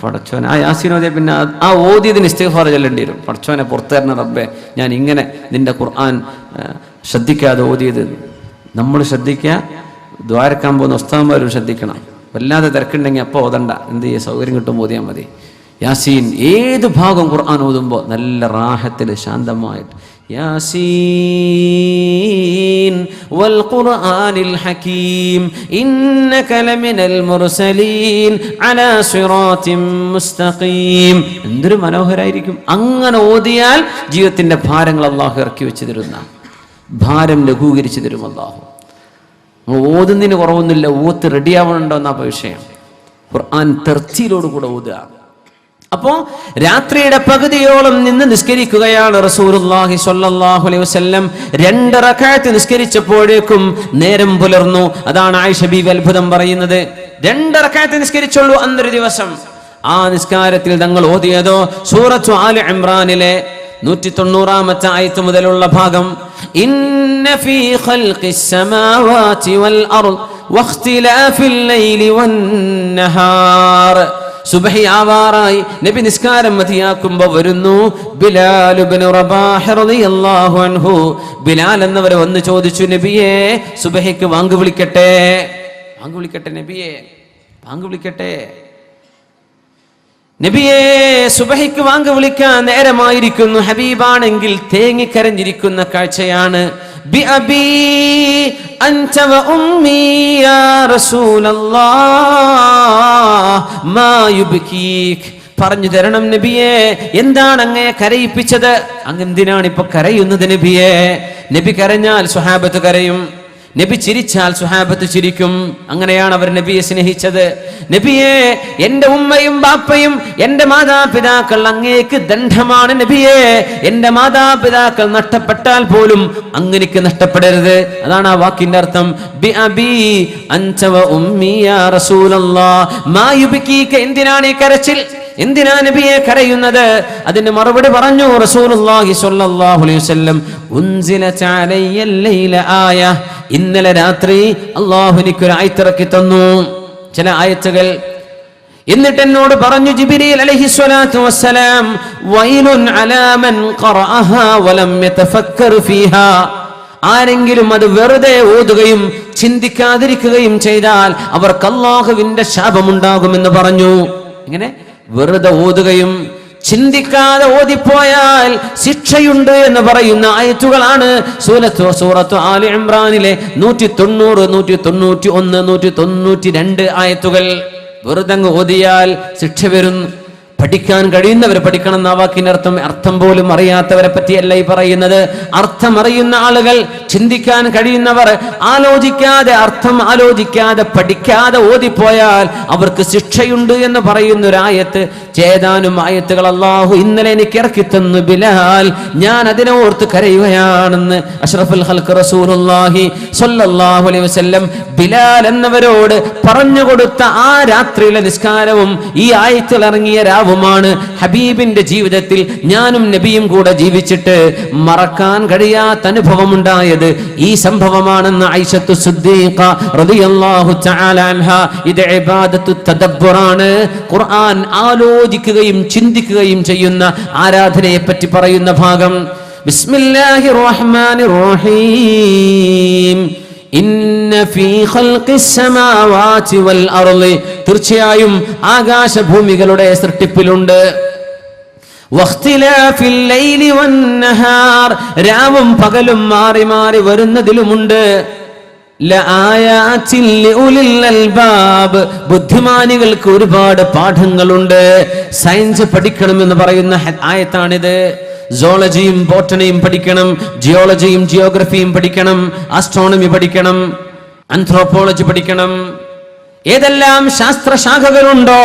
പടച്ചോനെ, ആ യാസീൻ ഓതിയ പിന്നെ ആ ഓതിയതിന് ഇസ്തിഗ്ഫാർ ചൊല്ലേണ്ടി വരും. പടച്ചോനെ പുറത്തു തരണ റബ്ബേ, ഞാൻ ഇങ്ങനെ നിന്റെ ഖുർആൻ ശ്രദ്ധിക്കാതെ ഓതിയത്. നമ്മൾ ശ്രദ്ധിക്കുക, ദ്വാരക്കാൻ പോകുന്ന ഉസ്താദന്മാരും ശ്രദ്ധിക്കണം. വല്ലാതെ തിരക്കുണ്ടെങ്കിൽ അപ്പോൾ ഓതണ്ട, എന്ത് ചെയ്യുക, സൗകര്യം കിട്ടുമ്പോൾ ഓതിയാൽ മതി. യാസീൻ ഏത് ഭാഗം ഖുർആൻ ഓതുമ്പോൾ നല്ല റാഹത്തിൽ ശാന്തമായിട്ട് യാസീൻ വൽ ഖുർആനിൽ ഹകീം ഇന്നക ലമിനൽ മുർസലീൻ അലാ സിറാത്തിൻ മുസ്തഖീം. എന്തൊരു മനോഹരായിരിക്കും. അങ്ങനെ ഓതിയാൽ ജീവിതത്തിന്റെ ഭാരങ്ങൾ അല്ലാഹു ഇറക്കി വെച്ച് തരുന്ന, ഭാരം ലഘൂകരിച്ചു തരും അല്ലാഹു. ഓതുന്നതിന് കുറവൊന്നുമില്ല, ഓത്ത് റെഡിയാവണുണ്ടോ എന്നാ വിഷയം. ഖുർആൻ തർത്തീലോട് കൂടെ ഓതുക. അപ്പോ രാത്രിയുടെ പകുതിയോളം നിന്ന് നിസ്കരിക്കുകയാണ് റസൂലുള്ളാഹി സ്വല്ലല്ലാഹു അലൈഹി വസല്ലം. 2 റക്അത്ത് നിസ്കരിച്ചപ്പോഴേക്കും നേരം പുലർന്നു. അതാണ് ആയിഷ ബീവി അത്ഭുതം പറയുന്നത്. 2 റക്അത്ത് നിസ്കരിച്ചുള്ളൂ അന്നൊരു ദിവസം. ആ നിസ്കാരത്തിൽ തങ്ങൾ ഓതിയതോ സൂറത്തു ആലി ഇംറാനിലെ 190-ാമത്തെ ആയത്ത് മുതലുള്ള ഭാഗം. ഇന്ന ഫീ ഖൽഖിസ് സമാവാതി വൽ അർദ് വഖ്തിലാഫിൽ ലൈലി വന്നഹാർ. സുബ്ഹി ആവാറായി. നബി നിസ്കാരം മതിയാക്കുമ്പോൾ വരുന്നു ബിലാൽ ഇബ്നു റബാഹ് റളിയല്ലാഹു അൻഹു. ബിലാൽ എന്നവർ വന്ന് ചോദിച്ചു, നബിയെ സുബ്ഹിക്ക് വാങ്ക് വിളിക്കട്ടെ, വാങ്ക് വിളിക്കട്ടെ നബിയെ, വാങ്ക് വിളിക്കട്ടെ നബിയെ, സുബ്ഹിക്ക് വാങ്ക് വിളിക്കാൻ നേരമായിരിക്കുന്നു. ഹബീബാണെങ്കിൽ തേങ്ങിക്കരഞ്ഞിരിക്കുന്ന കാഴ്ചയാണ്. ബി അബീ അൻത വ ഉമ്മീ യാ റസൂലല്ലാഹ് മാ യുബ്കീക്. പറഞ്ഞു തരണം നബിയെ, എന്താണ് അങ്ങയെ കരയിപ്പിച്ചത്? അങ്ങെന്തിനാണ് ഇപ്പൊ കരയുന്നത് നബിയെ? നബി കരഞ്ഞാൽ സ്വഹാബത്ത് കരയും, നബി ചിരിച്ചാൽ സ്വഹാബത്ത് ചിരിക്കും. അങ്ങനെയാണ് അവർ നബിയെ സ്നേഹിച്ചത്. നബിയെ, എന്റെ ഉമ്മയും ബാപ്പയും എന്റെ മാതാപിതാക്കൾ അങ്ങേക്ക് ദണ്ഡമാണ് നബിയെ. എന്റെ മാതാപിതാക്കൾ നഷ്ടപ്പെട്ടാൽ പോലും അങ്ങനെക്ക് നഷ്ടപ്പെടരുത്. അതാണ് ആ വാക്കിന്റെ അർത്ഥം. ബി അബീ അൻത വ ഉമ്മീ യാ റസൂലല്ലാഹ് മാ യുബ്കീക. എന്തിനാണ് ഈ കരച്ചിൽ? എന്തിനാ നബിയെ കരയുന്നത്? അതിന് മറുപടി പറഞ്ഞു റസൂലുള്ളാഹി സ്വല്ലല്ലാഹു അലൈഹി വസല്ലം, ഉൻസിലത അലയ്യ ലൈല ആയ. ഇന്നലെ രാത്രി അല്ലാഹു എനിക്കൊരു ആയത്തിറക്കി തന്നു, ചില ആയത്തുകൾ. എന്നിട്ട് എന്നോട് പറഞ്ഞു ജിബ്രീൽ അലൈഹിസ്സലാത്തു വസ്സലാം, വൈലുൻ അലാ മൻ ഖറഅഹാ വലം യതഫക്കർ ഫീഹാ. ആരെങ്കിലും അത് വെറുതെ ഓതുകയും ചിന്തിക്കാതിരിക്കുകയും ചെയ്താൽ അവർക്ക് അല്ലാഹുവിന്റെ ശാപമുണ്ടാകുമെന്ന് പറഞ്ഞു. ഇങ്ങനെ വെറുതെ ഓതുകയും ചിന്തിക്കാതെ ഓതിപ്പോയാൽ ശിക്ഷയുണ്ട് എന്ന് പറയുന്ന ആയത്തുകളാണ് സൂറത്തു ആലി ഇംറാനിലെ 190, 191, 192 ആയത്തുകൾ. വെറുതെ ഓതിയാൽ ശിക്ഷ വരും. പഠിക്കാൻ കഴിയുന്നവർ പഠിക്കണം എന്ന വാക്കിനർത്ഥം. അർത്ഥം പോലും അറിയാത്തവരെ പറ്റിയല്ല ഈ പറയുന്നത്. അർത്ഥം അറിയുന്ന ആളുകൾ, ചിന്തിക്കാൻ കഴിയുന്നവർ ആലോചിക്കാതെ, അർത്ഥം ആലോചിക്കാതെ, പഠിക്കാതെ ഓതിപ്പോയാൽ അവർക്ക് ശിക്ഷയുണ്ട് എന്ന് പറയുന്ന ഒരു ആയത്ത്, ചേതാനും ആയത്തുകൾ അല്ലാഹു ഇന്നലെ എനിക്ക് ഇറക്കി തന്നു ബിലാൽ. ഞാൻ അതിനെ ഓർത്ത് കരയുകയാണെന്ന് അഷ്റഫുൽ ഖൽഖ് റസൂലുള്ളാഹി സ്വല്ലല്ലാഹു അലൈഹി വസല്ലം ബിലാൽ എന്നവരോട് പറഞ്ഞു കൊടുത്ത ആ രാത്രിയിലെ നിസ്കാരവും ഈ ആയത്തിൽ ഇറങ്ങിയ രാവും എല്ലാവുമാണ് ഹബീബിന്റെ ജീവിതത്തിൽ ഞാനും നബിയും കൂടെ ജീവിച്ചിട്ട് മറക്കാൻ കഴിയാത്ത അനുഭവം ഉണ്ടായത് ഈ സംഭവമാണെന്ന് ഐഷത്തു സിദ്ദീഖ റളിയല്ലാഹു തആല അൻഹ. ഇത് ഇബാദത്തു തദബ്ബുറാണ്. ഖുർആൻ ആലോചിക്കുകയും ചിന്തിക്കുകയും ചെയ്യുന്ന ആരാധനയെ പറ്റി പറയുന്ന ഭാഗം. ബിസ്മില്ലാഹിർ റഹ്മാനിർ റഹീം. ഇന്ന ഫീ ഖൽഖിസ് സമാവാതി വൽ അർളി, തീർച്ചയായും ആകാശഭൂമികളുടെ സൃഷ്ടിപ്പിലുണ്ട്. വഖ്തിലാഫിൽ ലൈലി വന്നഹാർ, രാവും പകലും മാറി മാറി വരുന്നതിലുമുണ്ട്. ലആയാതിൻ ലിഉലിൽ അൽബാബ്, ബുദ്ധിമാനികൾക്ക് ഒരുപാട് പാഠങ്ങളുണ്ട്. സയൻസ് പഠിക്കണമെന്ന് പറയുന്ന ആയത്താണിത്. സോളജിയും ബോട്ടണിയും പഠിക്കണം, ജിയോളജിയും ജിയോഗ്രഫിയും പഠിക്കണം, ആസ്ട്രോണമി പഠിക്കണം, ആന്ത്രോപോളജി പഠിക്കണം. ഏതെല്ലാം ശാസ്ത്രശാഖകളുണ്ടോ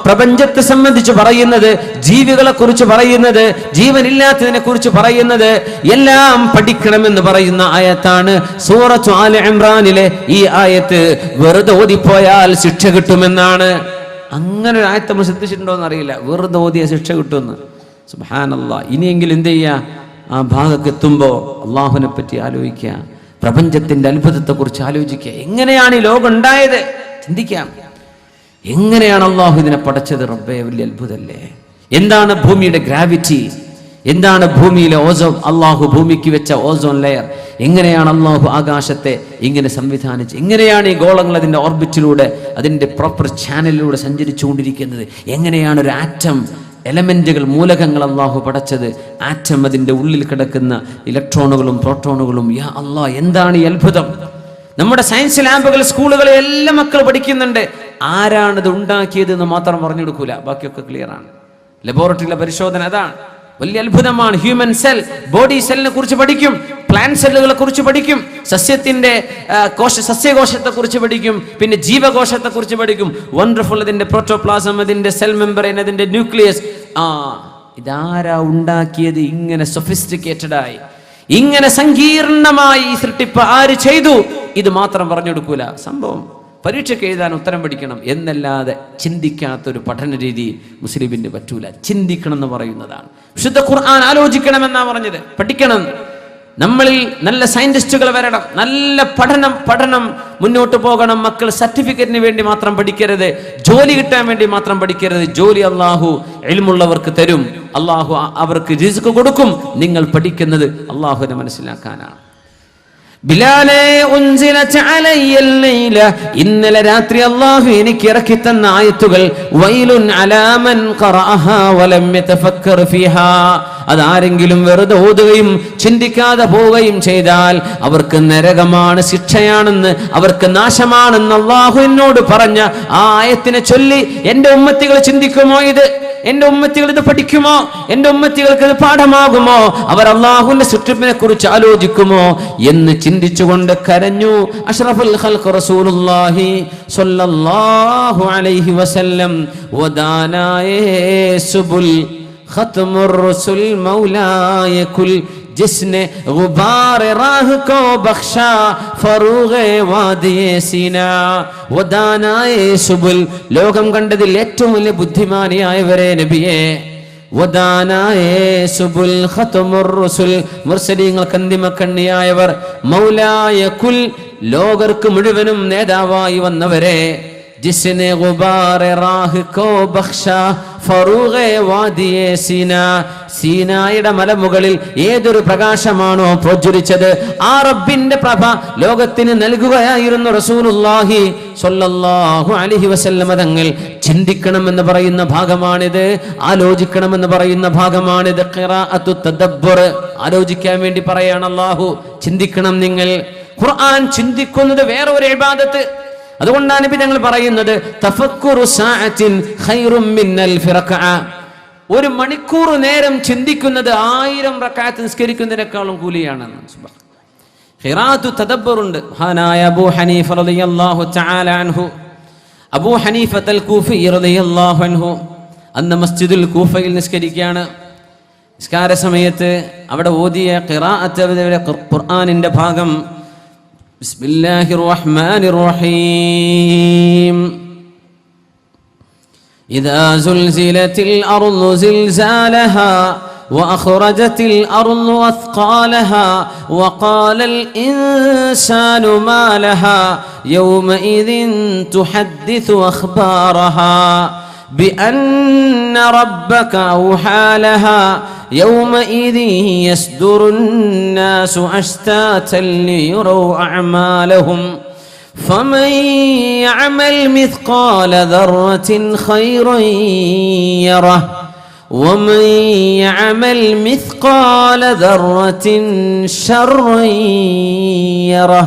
പ്രപഞ്ചത്തെ സംബന്ധിച്ച് പറയുന്നത്, ജീവികളെ കുറിച്ച് പറയുന്നത്, ജീവനില്ലാത്തതിനെ കുറിച്ച് പറയുന്നത്, എല്ലാം പഠിക്കണമെന്ന് പറയുന്ന ആയത്താണ് സൂറത്തു ആല ഇംറാനിലെ ഈ ആയത്ത്. വെറുതെ ഓതിപ്പോയാൽ ശിക്ഷ കിട്ടുമെന്നാണ്. അങ്ങനെ ഒരു ആയത്ത് നമ്മൾ ശ്രദ്ധിച്ചിട്ടുണ്ടോ എന്നറിയില്ല. വെറുതെ ഓതിയ ശിക്ഷ കിട്ടുമെന്ന്. സുബ്ഹാനല്ലാഹ്. ഇനിയെങ്കിലും എന്ത് ചെയ്യുക, ആ ഭാഗത്ത് എത്തുമ്പോൾ അള്ളാഹുവിനെ പറ്റി ആലോചിക്കുക, പ്രപഞ്ചത്തിന്റെ അത്ഭുതത്തെ കുറിച്ച് ആലോചിക്കുക. എങ്ങനെയാണ് ഈ ലോകം ഉണ്ടായത് ചിന്തിക്കാം. എങ്ങനെയാണ് അള്ളാഹു ഇതിനെ പടച്ചത്? റബ്ബേ, വലിയ അത്ഭുതമല്ലേ. എന്താണ് ഭൂമിയുടെ ഗ്രാവിറ്റി? എന്താണ് ഭൂമിയിലെ ഓസോൺ, അള്ളാഹു ഭൂമിക്ക് വെച്ച ഓസോൺ ലെയർ? എങ്ങനെയാണ് അള്ളാഹു ആകാശത്തെ ഇങ്ങനെ സംവിധാനിച്ച്, എങ്ങനെയാണ് ഈ ഗോളങ്ങൾ അതിൻ്റെ ഓർബിറ്റിലൂടെ അതിൻ്റെ പ്രോപ്പർ ചാനലിലൂടെ സഞ്ചരിച്ചുകൊണ്ടിരിക്കുന്നത്? എങ്ങനെയാണ് ഒരു ആറ്റം, എലമെന്റുകൾ, മൂലകങ്ങൾ അള്ളാഹു പടച്ചത്? ആറ്റം, അതിൻ്റെ ഉള്ളിൽ കിടക്കുന്ന ഇലക്ട്രോണുകളും പ്രോട്ടോണുകളും. യാ അള്ളാഹ്, എന്താണ് ഈ അത്ഭുതം? നമ്മുടെ സയൻസ് ലാബുകൾ, സ്കൂളുകളിൽ എല്ലാ മക്കൾ പഠിക്കുന്നുണ്ട്. ആരാണിത് ഉണ്ടാക്കിയത് എന്ന് മാത്രം പറഞ്ഞു കൊടുക്കൂല, ബാക്കിയൊക്കെ ക്ലിയർ ആണ്. ലബോറട്ടറിയിലെ പരിശോധന അതാണ്. വലിയ അത്ഭുതമാണ്. ഹ്യൂമൻ സെൽ, ബോഡി സെല്ലിനെ കുറിച്ച് പഠിക്കും, പ്ലാന്റ് സെല്ലുകളെ കുറിച്ച് പഠിക്കും, സസ്യത്തിന്റെ സസ്യകോശത്തെ കുറിച്ച് പഠിക്കും, പിന്നെ ജീവകോശത്തെ കുറിച്ച് പഠിക്കും. വണ്ടർഫുൾ. അതിന്റെ പ്രോട്ടോപ്ലാസം, അതിന്റെ സെൽ മെമ്പറൈൻ, അതിന്റെ ന്യൂക്ലിയസ്. ഇതാരാ ഉണ്ടാക്കിയത്? ഇങ്ങനെ സൊഫിസ്റ്റിക്കേറ്റഡ് ആയി, ഇങ്ങനെ സങ്കീർണമായി സൃഷ്ടിപ്പ് ആര് ചെയ്തു? ഇത് മാത്രം പറഞ്ഞു കൊടുക്കൂല. സംഭവം പരീക്ഷയ്ക്ക് എഴുതാൻ ഉത്തരം പഠിക്കണം എന്നല്ലാതെ ചിന്തിക്കാത്തൊരു പഠന രീതി മുസ്ലിമിന് പറ്റൂല. ചിന്തിക്കണം എന്ന് പറയുന്നതാണ്. വിശുദ്ധ ഖുർആൻ ആലോചിക്കണമെന്നാ പറഞ്ഞത്, പഠിക്കണം. നമ്മളിൽ നല്ല സയന്റിസ്റ്റുകൾ വരണം, നല്ല പഠനം മുന്നോട്ട് പോകണം. മക്കൾ സർട്ടിഫിക്കറ്റിന് വേണ്ടി മാത്രം പഠിക്കരുത്, ജോലി കിട്ടാൻ വേണ്ടി മാത്രം പഠിക്കരുത്. ജോലി അള്ളാഹു ഇൽമുള്ളവർക്ക് തരും, അള്ളാഹു അവർക്ക് റിസ്ക് കൊടുക്കും. നിങ്ങൾ പഠിക്കുന്നത് അള്ളാഹുവിനെ മനസ്സിലാക്കാനാണ്. ബിലാലേ, ഉൻസിലത് അലയ്യൽ ലൈല, ഇന്നലെ രാത്രി അല്ലാഹു എനിക്ക് ഇറക്കി തന്ന ആയത്തുകൾ. വൈലുൻ അലാ മൻ ഖറഅഹാ വലം യതഫക്കർ ഫീഹാ, അതാരെങ്കിലും വെറുതെ ഓതുകയും ചിന്തിക്കാതെ പോവുകയും ചെയ്താൽ അവർക്ക് നരകമാണ്, ശിക്ഷയാണെന്ന്, അവർക്ക് നാശമാണെന്ന് അല്ലാഹു എന്നോട് പറഞ്ഞ ആ ആയത്തിനെ ചൊല്ലി എന്റെ ഉമ്മത്തികൾ ചിന്തിക്കുമോ? എന്റെ ഉമ്മത്തികൾ ഇത് പഠിക്കുമോ? എന്റെ ഉമ്മത്തികൾക്ക് ഇത് പാഠമാകുമോ? അവർ അള്ളാഹുവിന്റെ സൃഷ്ടിപ്പിനെ കുറിച്ച് ആലോചിക്കുമോ എന്ന് ചിന്തിച്ചുകൊണ്ട് കരഞ്ഞു അഷ്റഫുൽ ഖൽഖ് റസൂലുള്ളാഹി സ്വല്ലല്ലാഹു അലൈഹി വസല്ലം. വദാനായേ സുബുൽ ഖത്മുർ റസൂൽ മൗലായ കുൽ जिसने गुबार राह को बख्शा फरूगे वादिये सीना वदानाए सुबुल. ലോകം കണ്ടതിൽ ഏറ്റവും വലിയ ബുദ്ധിമാനിയായവരെ നബിയെ. വദാനായേ സുബുൽ ഖത്മുർ റസൂൽ, മുർസലീങ്ങൾക്ക് അന്തിമക്കണ്ണിയായവർ. മൗലായ കുൽ, ലോകർക്ക് മുഴുവനും നേതാവായി വന്നവരെ. ജിസ്നെ ഗുബാർ റാഹ് കോ ബഖ്ശാ ഫറൂഗെ വാദിയെ സീന, സീനായുടെ മലമുകളിൽ ഏതൊരു പ്രകാശമാണോ പ്രജ്വലിച്ചത് ആ റബ്ബിന്റെ പ്രഭ ലോകത്തിന് നൽകുകയായിരുന്നു റസൂലുള്ളാഹി സ്വല്ലല്ലാഹു അലൈഹി വസല്ലം തങ്ങൾ. ചിന്തിക്കണമെന്ന് പറയുന്ന ഭാഗമാണിത്, ആലോചിക്കണമെന്ന് പറയുന്ന ഭാഗമാണിത്. ഖിറാഅത്തു തദബ്ബുർ, ആലോചിക്കാൻ വേണ്ടി പറയാണ് അല്ലാഹു. ചിന്തിക്കണം നിങ്ങൾ. ഖുർആൻ ചിന്തിക്കുന്നത് വേറെ ഒരു ഇബാദത്ത്. അതുകൊണ്ടാണ് നബി ഞങ്ങൾ പറയുന്നത് തഫക്കുറു സഅത്തിൻ ഖൈറും മിൻ അൽഫി റക്അ, ഒരു മണിക്കൂർ നേരം ചിന്തിക്കുന്നത് 1000 റക്അത്ത് നിസ്കരിക്കുന്നതിനേക്കാളും കൂലിയാണെന്ന്. ഖിറാഅത്തു തദബ്ബറുണ്ട്. മഹാനായ അബൂ ഹനീഫ റളിയല്ലാഹു തആല അൻഹു, അബൂ ഹനീഫ അൽ കൂഫി റളിയല്ലാഹു അൻഹു അന്ന് മസ്ജിദുൽ കൂഫയിൽ നിസ്കരിക്കുകയാണ്. നിസ്കാര സമയത്ത് അവിടെ ഓതിയ ഖിറാഅത്ത് ഖുർആനിന്റെ ഭാഗം ബിസ്മില്ലാഹിർ റഹ്മാനിർ റഹീം. إذا زلزلت الأرض زلزالها وأخرجت الأرض أثقالها وقال الإنسان ما لها يومئذ تحدث أخبارها بأن ربك أوحى لها يومئذ يصدر الناس أشتاتا ليروا أعمالهم فمن يعمل مثقال ذرة خيرا يره ومن يعمل مثقال ذرة شرا يره.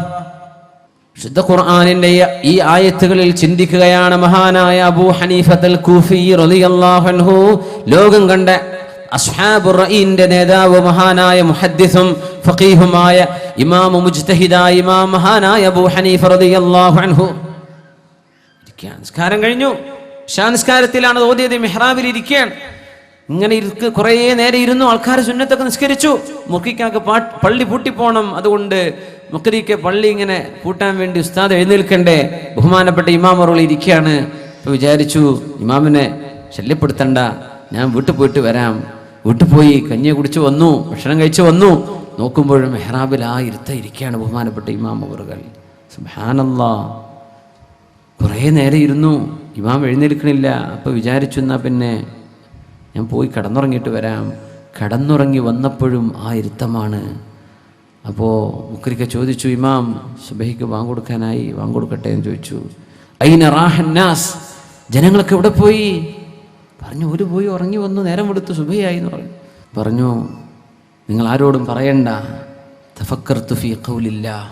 ശുദ്ധ ഖുർആനിന്റെ ഈ ആയത്തുകളിൽ ചിന്തിക്കുകയാണ് മഹാനായ അബൂ ഹനീഫത്തുൽ കൂഫി റളിയല്ലാഹു അൻഹു, ലോകം കണ്ട അസ്ഹാബുർ റഈന്റെ നേതാവ്, മഹാനായ മുഹദ്ദിസും ഫഖീഹുമായ ഇമാം മുജ്തഹിദായ ഇമാം മഹാനായ അബൂ ഹനീഫ റളിയല്ലാഹു അൻഹു നിസ്കാരം കഴിഞ്ഞു. നിസ്കാരത്തിലാണ് ഓതിയത്, മിഹ്റാബിൽ ഇരിക്കുകയാണ്. ഇങ്ങനെ കുറേ നേരം ഇരുന്നു. ആൾക്കാർ സുന്നത്തൊക്കെ നിസ്കരിച്ചു. മുക്കിക്കാക്ക് പള്ളി പൂട്ടിപ്പോണം, അതുകൊണ്ട് മുക്കരിക്ക് പള്ളി ഇങ്ങനെ പൂട്ടാൻ വേണ്ടി ഉസ്താദ് എഴുന്നേൽക്കണ്ടേ. ബഹുമാനപ്പെട്ട ഇമാം അവറുകൾ ഇരിക്കുകയാണ്. അപ്പോൾ വിചാരിച്ചു ഇമാമിനെ ശല്യപ്പെടുത്തണ്ട, ഞാൻ വീട്ടിൽ പോയിട്ട് വരാം. വീട്ടിൽ പോയി കഞ്ഞി കുടിച്ച് വന്നു, ഭക്ഷണം കഴിച്ച് വന്നു. നോക്കുമ്പോഴും മെഹ്റാബിൽ ഇരിക്കുകയാണ് ബഹുമാനപ്പെട്ട ഇമാം അവറുകൾ. സുബ്ഹാനല്ലാഹ്, കുറേ നേരം ഇരുന്നു, ഇമാം എഴുന്നേൽക്കണില്ല. അപ്പോൾ വിചാരിച്ചു എന്നാൽ പിന്നെ ഞാൻ പോയി കിടന്നുറങ്ങിയിട്ട് വരാം. കിടന്നുറങ്ങി വന്നപ്പോഴും ഇരുത്തമാണ്. അപ്പോൾ മുക്രിക്ക ചോദിച്ചു, ഇമാം സുബഹിക്ക് വാങ്ങൊടുക്കാനായി, വാങ്ങൊടുക്കട്ടെ എന്ന് ചോദിച്ചു. ഐന റാഹന്നാസ്, ജനങ്ങളൊക്കെ എവിടെ പോയി? പറഞ്ഞു, ഒരു പോയി ഉറങ്ങി വന്നു, നേരം എടുത്തു, സുബഹിയായി എന്ന് പറഞ്ഞു. നിങ്ങൾ ആരോടും പറയണ്ട. തഫക്കർതു ഫീ ഖൗലില്ലാഹ്,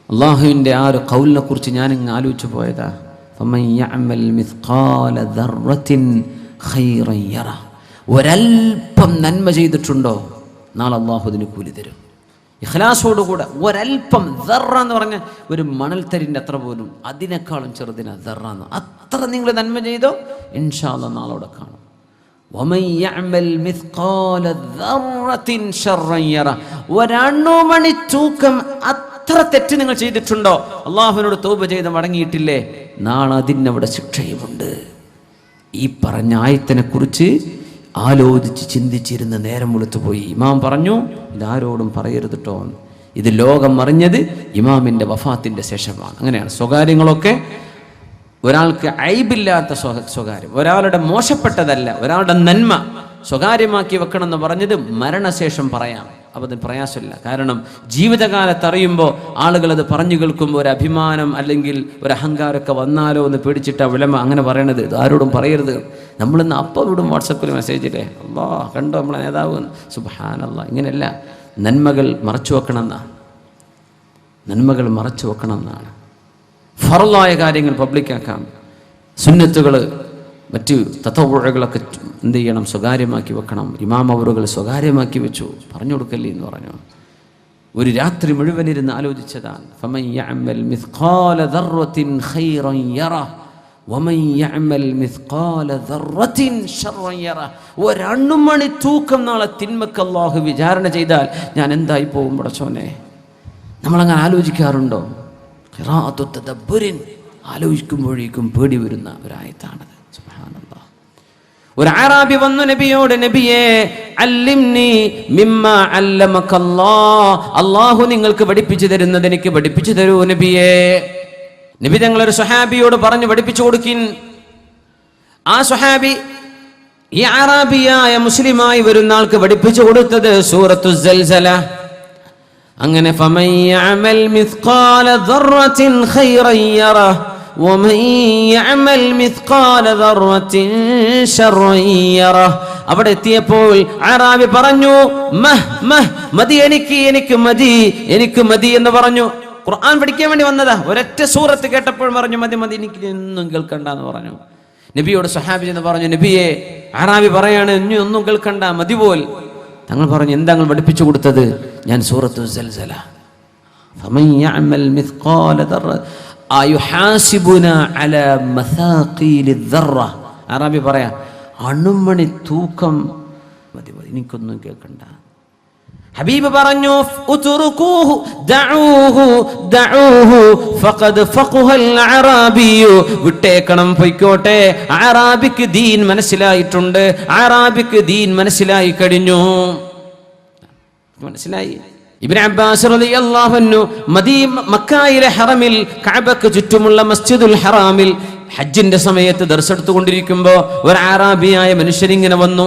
അള്ളാഹുവിൻ്റെ ഒരു ഖൗലിനെ കുറിച്ച് ഞാനിങ്ങ് ആലോചിച്ചു പോയതാ. ഫമൻ യഅമൽ മിസ്ഖാല ദർറത്തിൻ ഖൈറൻ യറ, ഒരൽപ്പം നന്മ ചെയ്തിട്ടുണ്ടോ നാളെ അള്ളാഹു അതിന് കൂലി തരും. ഇഖ്ലാസോടുകൂടെ ഒരൽപ്പം, ദർറ എന്ന് പറഞ്ഞ ഒരു മണൽത്തരിൻ്റെ അത്ര പോലും, അതിനേക്കാളും ചെറുതിനാ ദർറ എന്ന്. അത്ര നിങ്ങൾ നന്മ ചെയ്തോ ഇൻഷാ അല്ലാഹ് നാളെ അവിടെ കാണും. വമൻ യഅമൽ മിസ്ഖാല ദർറത്തിൻ ശർറൻ യറ, ഒരണുമണി തൂക്കം അത്ര തെറ്റ് നിങ്ങൾ ചെയ്തിട്ടുണ്ടോ, അള്ളാഹുവിനോട് തൗബ ചെയ്ത് മടങ്ങിയിട്ടില്ലേ, നാളെ അതിനവിടെ ശിക്ഷയുമുണ്ട്. ഈ പറഞ്ഞ ആയത്തിനെ കുറിച്ച് ആലോചിച്ച് ചിന്തിച്ചിരുന്ന് നേരം വെളുത്തുപോയി. ഇമാം പറഞ്ഞു, ഇതാരോടും പറയരുത് ട്ടോ. ഇത് ലോകം അറിഞ്ഞത് ഇമാമിൻ്റെ വഫാത്തിൻ്റെ ശേഷമാണ്. അങ്ങനെയാണ് സ്വകാര്യങ്ങളൊക്കെ. ഒരാൾക്ക് ഐബില്ലാത്ത സ്വകാര്യം, ഒരാളുടെ മോശപ്പെട്ടതല്ല, ഒരാളുടെ നന്മ സ്വകാര്യമാക്കി വെക്കണം എന്ന് പറഞ്ഞത് മരണശേഷം പറയാം. അപ്പോൾ അതിന് പ്രയാസമില്ല. കാരണം ജീവിതകാലത്ത് അറിയുമ്പോൾ ആളുകൾ അത് പറഞ്ഞു കേൾക്കുമ്പോൾ ഒരു അഭിമാനം അല്ലെങ്കിൽ ഒരു അഹങ്കാരമൊക്കെ വന്നാലോ എന്ന് പേടിച്ചിട്ട് ഉലമ അങ്ങനെ പറയണത്. ഇത് ആരോടും പറയരുത്. നമ്മളിന്ന് അപ്പം വിടും വാട്സപ്പിൽ മെസ്സേജില്ലേ, അല്ലാ കണ്ടോ നമ്മളെ നേതാവ്, സുബ്ഹാനല്ലാഹ്. ഇങ്ങനെയല്ല, നന്മകൾ മറച്ചു വെക്കണം എന്നാണ്. നന്മകൾ മറച്ചു വെക്കണം എന്നാണ്. ഫർളായ കാര്യങ്ങൾ പബ്ലിക്കാക്കാം. സുന്നത്തുകൾ മറ്റ് തത്വകളൊക്കെ എന്ത് ചെയ്യണം, സ്വകാര്യമാക്കി വെക്കണം. ഇമാം അവറുകൾ സ്വകാര്യമാക്കി വെച്ചു, പറഞ്ഞു കൊടുക്കല്ലേ എന്ന് പറഞ്ഞു. ഒരു രാത്രി മുഴുവൻ ഇരുന്ന് ആലോചിച്ചതാണ്. ഫമൻ യഅമൽ മിസ്ഖാല ദർറത്തിൻ ഖൈറൻ യറഹ് വമൻ യഅമൽ മിസ്ഖാല ദർറത്തിൻ ശർറൻ യറഹ്, ഒരണുമണി തൂക്കം നാളെ തിന്മക്ക് അല്ലാഹു വിചാരണ ചെയ്താൽ ഞാൻ എന്തായി പോകും പടച്ചോനെ? നമ്മളങ്ങനെ ആലോചിക്കാറുണ്ടോ? ഖിറാഅത്തു തദബ്ബുരിൻ, ആലോചിക്കുമ്പോഴേക്കും പേടി വരുന്ന ഒരായത്താണത്. സുബ്ഹാനല്ലാഹ്. ഒരു അറാബി വന്നു നബിയോട്, നബിയേ അല്ലിംനി മിമ്മാ അല്ലമകല്ലാഹ്, അല്ലാഹു നിങ്ങൾക്ക് പഠിപ്പിച്ചു തരുന്നത് എനിക്ക് പഠിപ്പിച്ചു തരൂ നബിയേ. നബി തങ്ങളൊരു സ്വഹാബിയോട് പറഞ്ഞു, പഠിപ്പിച്ചു കൊടുക്കിൻ. ആ സ്വഹാബി ഈ അറാബിയായ മുസ്ലിമായി വരുന്ന ആൾക്ക് പഠിപ്പിച്ചു കൊടുത്തത് സൂറത്തു സൽസല. അങ്ങനെ ഫമൻ യഅമൽ മിസ്ഖാല ദർറത്തിൻ ഖൈറൻ യറഹ് വമൻ യഅമൽ മിസ്ഖാല ദർറത്തിൻ ശർറൻ യറഹ്. അവിടെ എത്തിയപ്പോൾ അറാബി പറഞ്ഞു, മതി, എനിക്ക് മതി എന്ന് പറഞ്ഞു. ഖുർആൻ പഠിക്കാൻ വേണ്ടി വന്നതാ. ഒരൊറ്റ സൂറത്ത് കേട്ടപ്പോൾ പറഞ്ഞു, മതി, എനിക്ക് ഒന്നും കേൾക്കണ്ട എന്ന് പറഞ്ഞു. നബിയോട് സ്വഹാബി എന്ന് പറഞ്ഞു, നബിയെ അറാബി പറയാണ്, ഇനി ഒന്നും കേൾക്കണ്ട, മതി പോൽ. തങ്ങൾ പറഞ്ഞു, എന്താ നിങ്ങൾ പഠിപ്പിച്ചു കൊടുത്തത്? ഞാൻ സൂറത്തു സൽസല. ഫമൻ യഅമൽ മിസ്ഖാല ദർറ അയുഹാസിബുന അലാ മസാഖീലി ദർറ. അറബി പറയാ, അണുമണി തൂക്കം മതി, എനിക്കൊന്നും കേൾക്കണ്ട. ഹബീബ് പറഞ്ഞു ഉതുറുകൂഹു ദഊഹു ദഊഹു ഫഖദ് ഫഖഹൽ അറാബിയു, വിട്ടേക്കണം, പൊയ്ക്കോട്ടെ, അറാബിക്ക് ദീൻ മനസ്സിലായിട്ടുണ്ട്, അറാബിക്ക് ദീൻ മനസ്സിലായി കഴിഞ്ഞു. മനസ്സിലായി. ഇബ്നു അബ്ബാസ് റളിയല്ലാഹു അൻഹു മക്കയിലെ ഹറമിൽ കഅബക്ക് ചുറ്റുമുള്ള മസ്ജിദുൽ ഹറാമിൽ ഹജ്ജിന്റെ സമയത്ത് ദർസ് എടുത്തുകൊണ്ടിരിക്കുമ്പോ ഒരു അറാബിയായ മനുഷ്യനിങ്ങനെ വന്നു.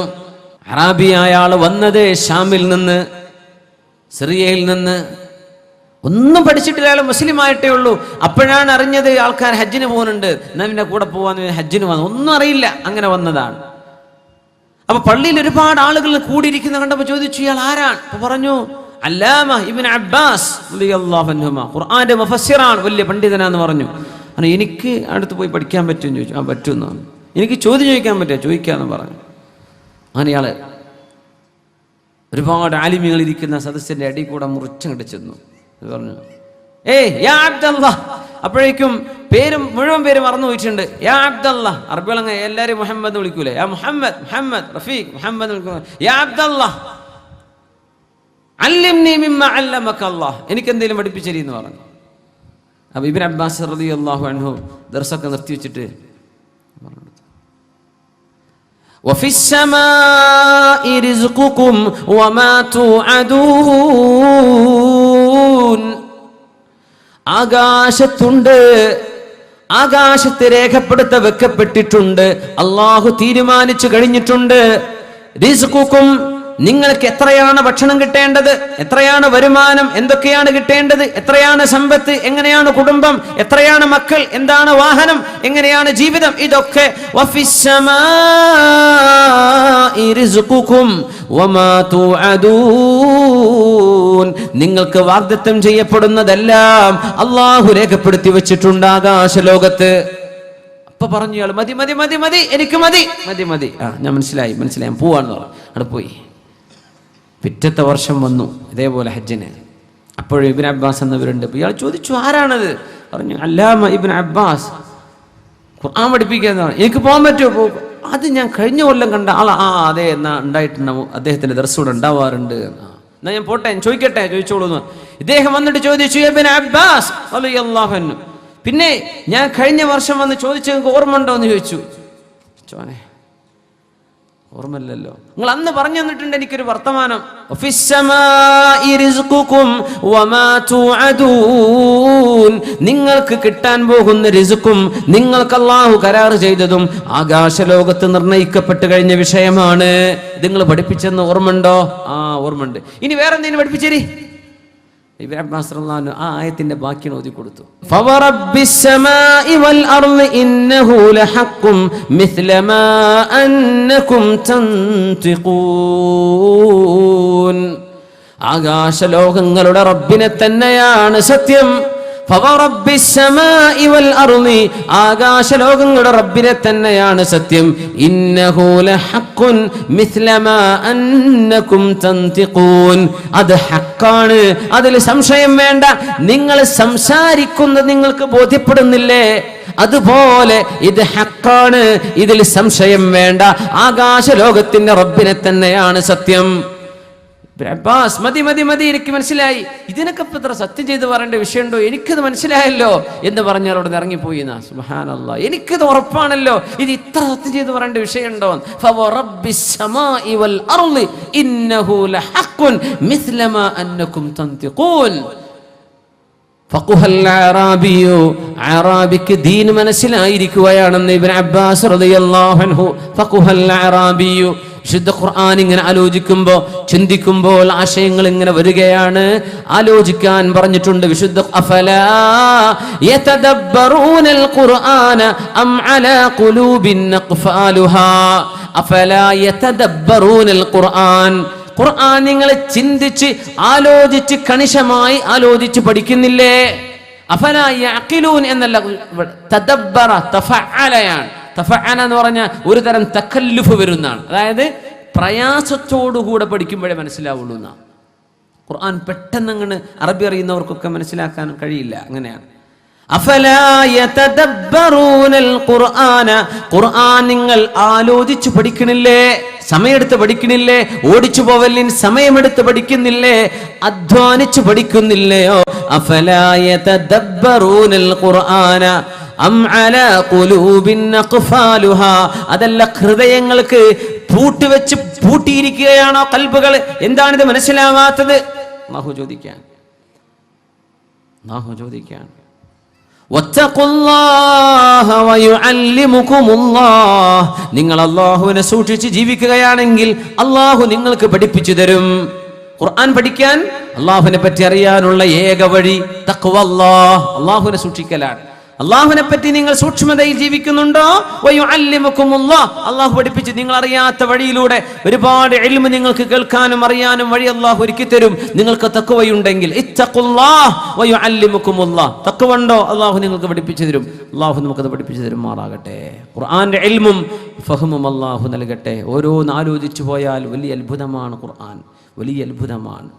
അറാബിയായ ആള് വന്നത് ഷാമിൽ നിന്ന്, സിറിയയിൽ നിന്ന്. ഒന്നും പഠിച്ചിട്ടില്ല, അയാൾ മുസ്ലിം ആയിട്ടേ ഉള്ളൂ. അപ്പോഴാണ് അറിഞ്ഞത് ആൾക്കാർ ഹജ്ജിന് പോകുന്നുണ്ട്, എന്നാ പിന്നെ കൂടെ പോവാന്ന് ഹജ്ജിന് വന്നു. ഒന്നും അറിയില്ല, അങ്ങനെ വന്നതാണ്. അപ്പൊ പള്ളിയിൽ ഒരുപാട് ആളുകൾ കൂടിയിരിക്കുന്ന കണ്ടപ്പോ ചോദിച്ചു, ഇയാൾ ആരാണ്? അപ്പൊ പറഞ്ഞു, അല്ലാമ ഇബ്നു അബ്ബാസ് റളിയല്ലാഹു അൻഹുമാ, ഖുർആന്റെ മുഫസ്സിറാണ്, വലിയ പണ്ഡിതനാന്ന് പറഞ്ഞു. എനിക്ക് അടുത്ത് പോയി പഠിക്കാൻ പറ്റുമെന്ന് ചോദിച്ചു. ആ പറ്റുമെന്നാണ്. എനിക്ക് ചോദ്യം ചോദിക്കാൻ പറ്റുമോ? ചോദിക്കാന്ന് പറഞ്ഞു. അങ്ങനെ ഇയാള് ഒരുപാട് ആലിമികൾ ഇരിക്കുന്ന സദസ്സിന്റെ അടി കൂടെ മുറിച്ചങ്ങോട്ട് ചെന്നു. പറഞ്ഞു, യാ അബ്ദല്ലാ. അപ്പോഴേക്കും മുഴുവൻ പേര് മറന്നു പോയിട്ടുണ്ട്. യാ അബ്ദല്ലാ. അറബികളങ്ങ് എല്ലാരും മുഹമ്മദ് വിളിക്കൂലേ? യാ മുഹമ്മദ്, മുഹമ്മദ് റഫീഖ്, മുഹമ്മദ് വിളിക്കൂ. യാ അബ്ദല്ലാ അല്ലിംനി മിമ്മ അല്ലമക അല്ലാഹ്, എനിക്ക് എന്തെങ്കിലും പഠിപ്പിച്ചെന്ന് പറഞ്ഞു. അപ്പൊ ഇബ്നു അബ്ബാസ് റളിയല്ലാഹു അൻഹു ദർസൊക്കെ നിർത്തി വെച്ചിട്ട് വഫിസ്സമാഇ റിസ്ഖുകും വമാ തുഅദൂൻ, ആകാശത്തുണ്ട്, ആകാശത്ത് രേഖപ്പെടുത്ത വെക്കപ്പെട്ടിട്ടുണ്ട്, അല്ലാഹു തീരുമാനിച്ചു കഴിഞ്ഞിട്ടുണ്ട്. റിസ്ഖുകും, നിങ്ങൾക്ക് എത്രയാണ് ഭക്ഷണം കിട്ടേണ്ടത്, എത്രയാണ് വരുമാനം, എന്തൊക്കെയാണ് കിട്ടേണ്ടത്, എത്രയാണ് സമ്പത്ത്, എങ്ങനെയാണ് കുടുംബം, എത്രയാണ് മക്കൾ, എന്താണ് വാഹനം, എങ്ങനെയാണ് ജീവിതം, ഇതൊക്കെ വഫിസ്സമാഇ റിസ്ഖുകും വമാ തുഅദൂൻ, നിങ്ങൾക്ക് വാഗ്ദത്തം ചെയ്യപ്പെടുന്നതെല്ലാം അല്ലാഹു രേഖപ്പെടുത്തി വെച്ചിട്ടുണ്ട് ആകാശലോകത്ത്. അപ്പൊ പറഞ്ഞു ഇയാൾ, മതി മതി മതി മതി, എനിക്ക് മതി മതി മതി, ഞാൻ മനസ്സിലായി മനസ്സിലായി, പോവാന്ന് പറഞ്ഞു. അവിടെ പോയി. പിറ്റത്തെ വർഷം വന്നു ഇതേപോലെ ഹജ്ജിന്. അപ്പോഴും ഇബ്നു അബ്ബാസ് എന്നവരുണ്ട്. ഇയാൾ ചോദിച്ചു, ആരാണത്? പറഞ്ഞു, അല്ലാമ ഇബ്നു അബ്ബാസ്, ഖുർആൻ പഠിപ്പിക്കുന്ന. എനിക്ക് പോകാൻ പറ്റുമോ? അത് ഞാൻ കഴിഞ്ഞ കൊല്ലം കണ്ട ആളാ. അതെ, എന്നാ ഉണ്ടായിട്ടുണ്ടാവും, അദ്ദേഹത്തിന്റെ ദർസൂടെ ഉണ്ടാവാറുണ്ട്. എന്നാ ഞാൻ പോട്ടെ, ചോദിക്കട്ടെ, ചോദിച്ചോളൂ. ഇദ്ദേഹം വന്നിട്ട് ചോദിച്ചു, ഇബ്നു അബ്ബാസ് റളിയല്ലാഹു അൻഹു, പിന്നെ ഞാൻ കഴിഞ്ഞ വർഷം വന്ന് ചോദിച്ചത് ഓർമ്മ ഉണ്ടോ എന്ന് ചോദിച്ചു. ചോനെ ഓർമ്മയില്ലല്ലോ, നിങ്ങൾ അന്ന് പറഞ്ഞു തന്നിട്ടുണ്ട് എനിക്കൊരു വർത്തമാനം. നിങ്ങൾക്ക് കിട്ടാൻ പോകുന്ന റിസ്ക്കും നിങ്ങൾക്ക് അല്ലാഹു കരാർ ചെയ്തതും ആകാശലോകത്ത് നിർണയിക്കപ്പെട്ട് കഴിഞ്ഞ വിഷയമാണ്. നിങ്ങൾ പഠിപ്പിച്ചെന്ന് ഓർമ്മയുണ്ടോ? ഓർമ്മയുണ്ട്. ഇനി വേറെ എന്തെങ്കിലും പഠിപ്പിച്ചേരി. ഇബ്നു അബ്ബാസ് റളിയല്ലാഹു അൻഹു ആ ആയത്തിന്റെ ബാക്കിയാണ് ഓതി കൊടുത്തു. ഫവറബ്ബിസ് സമാഇ വൽ അർളി ഇന്നഹു ലഹഖും മിസ്ല മാ അന്നകും തൻതിഖൂൻ, ആകാശലോകങ്ങളുടെ റബ്ബിനെ തന്നെയാണ് സത്യം. ഫവറബ്ബിസ് സമാഇ വൽ അർളി, ആകാശലോകങ്ങളുടെ റബ്ബിനെ തന്നെയാണ് സത്യം. ഇന്നഹു ലഹഖുൻ മിസ്ല മാ അന്നകും തൻതിഖൂൻ, അത് ഹഖാണ്, അതിൽ സംശയം വേണ്ട. നിങ്ങൾ സംസാരിക്കുന്നത് നിങ്ങൾക്ക് ബോധ്യപ്പെടുന്നില്ലേ? അതുപോലെ ഇത് ഹഖാണ്, ഇതിൽ സംശയം വേണ്ട. ആകാശലോകത്തിന്റെ റബ്ബിനെ തന്നെയാണ് സത്യം. അബ്ബാസ്, മതി മതി മതി, എനിക്ക് മനസ്സിലായി, ഇതിനൊക്കെ ഇത്ര സത്യം ചെയ്ത് പറയേണ്ട വിഷയമുണ്ടോ? എനിക്കത് മനസ്സിലായല്ലോ എന്ന് പറഞ്ഞ് അവിടെ നിന്ന് ഇറങ്ങിപ്പോയി. സുബ്ഹാനല്ലാഹ്, എനിക്കത് ഉറപ്പാണല്ലോ, ഇത് ഇത്ര സത്യം ചെയ്ത് പറയേണ്ട വിഷയമുണ്ടോ? ഫവറബ്ബിസ് സമാഇ വൽ അർളി ഇന്നഹു ലഹഖുൻ മിസ്ല മാ അന്നകും തൻതിഖൂൻ. ഫഖഹൽ അറാബിയു, അറാബിക്ക് ദീൻ മനസ്സിലായിരിക്കുകയാണെന്ന് ഇബ്നു അബ്ബാസ് റളിയല്ലാഹു അൻഹു. ഫഖഹൽ അറാബിയു, വിശുദ്ധ ഖുർആൻ ഇങ്ങനെ ആലോചിക്കുമ്പോൾ, ചിന്തിക്കുമ്പോൾ ആശയങ്ങൾ ഇങ്ങനെ വരികയാണ്. ആലോചിക്കാൻ പറഞ്ഞിട്ടുണ്ട് വിശുദ്ധ. അഫലാ യതദബ്ബറൂനൽ ഖുർആന അം അലാ ഖുലൂബിൻ അഖ്ഫാലുഹാ, അഫലാ യതദബ്ബറൂനൽ ഖുർആൻ, ഖുർആൻ നിങ്ങൾ ചിന്തിച്ച് ആലോചിച്ച് കണിശമായി ആലോചിച്ച് പഠിക്കുന്നില്ലേ? അഫലാ യഅഖിലൂൻ എന്നല്ല, തദബ്ബറ തഫഅലയാണ്. തഫഅന എന്ന് പറഞ്ഞാൽ ഒരു തരം തകല്ലുഫ് വരുന്നതാണ്, അതായത് പ്രയാസത്തോടുകൂടെ പഠിക്കുമ്പോഴേ മനസ്സിലാവുള്ളൂ എന്നാണ്. ഖുർആൻ പെട്ടെന്ന് അങ്ങനെ അറബി അറിയുന്നവർക്കൊക്കെ മനസ്സിലാക്കാൻ കഴിയില്ല, അങ്ങനെയാണ്. അഫലാ യതദബ്ബറൂനൽ ഖുർആന, ഖുർആൻ നിങ്ങൾ ആലോചിച്ച് പഠിക്കണില്ലേ? സമയമെടുത്ത് പഠിക്കണില്ലേ? ഓടിച്ചു പോവലിന് സമയമെടുത്ത് പഠിക്കുന്നില്ലേ? അധ്വാനിച്ചു പഠിക്കുന്നില്ലയോ? അഫലാ യതദബ്ബറൂനൽ ഖുർആന അം അലാ ഖുലൂബിൻ അഖ്ഫാലുഹാ, അതല്ല ഹൃദയങ്ങൾക്ക് പൂട്ടുവെച്ച് പൂട്ടിയിരിക്കുകയാണോ കൽബുകൾ? എന്താണിത് മനസ്സിലാവാത്തത്? അല്ലാഹു ചോദിക്കാൻ നിങ്ങൾ അല്ലാഹുവിനെ സൂക്ഷിച്ച് ജീവിക്കുകയാണെങ്കിൽ അല്ലാഹു നിങ്ങൾക്ക് പഠിപ്പിച്ചു തരും. ഖുർആൻ പഠിക്കാൻ, അല്ലാഹുവിനെ പറ്റി അറിയാനുള്ള ഏക വഴി തഖ്വല്ലാഹ്, അല്ലാഹുവിനെ സൂക്ഷിക്കലാണ്. അല്ലാഹുവിനെ പറ്റി നിങ്ങൾ സൂക്ഷ്മതയിൽ ജീവിക്കുന്നുണ്ടോ? വയുഅല്ലിമുകുമുല്ലാഹ്, അല്ലാഹു പഠിപ്പിച്ച് നിങ്ങൾ അറിയാത്ത വഴിയിലൂടെ ഒരുപാട് ഇൽമ് നിങ്ങൾക്ക് കേൾക്കാനും അറിയാനും വഴി അല്ലാഹു ഒരുക്കി തരും. നിങ്ങൾക്ക് തഖ്വയുണ്ടെങ്കിൽ ഇത്തഖുല്ലാഹ് വയുഅല്ലിമുകുമുല്ലാഹ്, തഖ്വ ഉണ്ടോ? അല്ലാഹു നിങ്ങൾക്ക് പഠിപ്പിച്ചു തരും. അല്ലാഹു നമുക്കത് പഠിപ്പിച്ചു തരുമാറാകട്ടെ. ഖുർആന്റെ ഇൽമും ഫഹ്മും അല്ലാഹു നൽകട്ടെ. ഓരോന്ന് ആലോചിച്ചു പോയാൽ വലിയ അത്ഭുതമാണ് ഖുർആൻ, വലിയ അത്ഭുതമാണ്.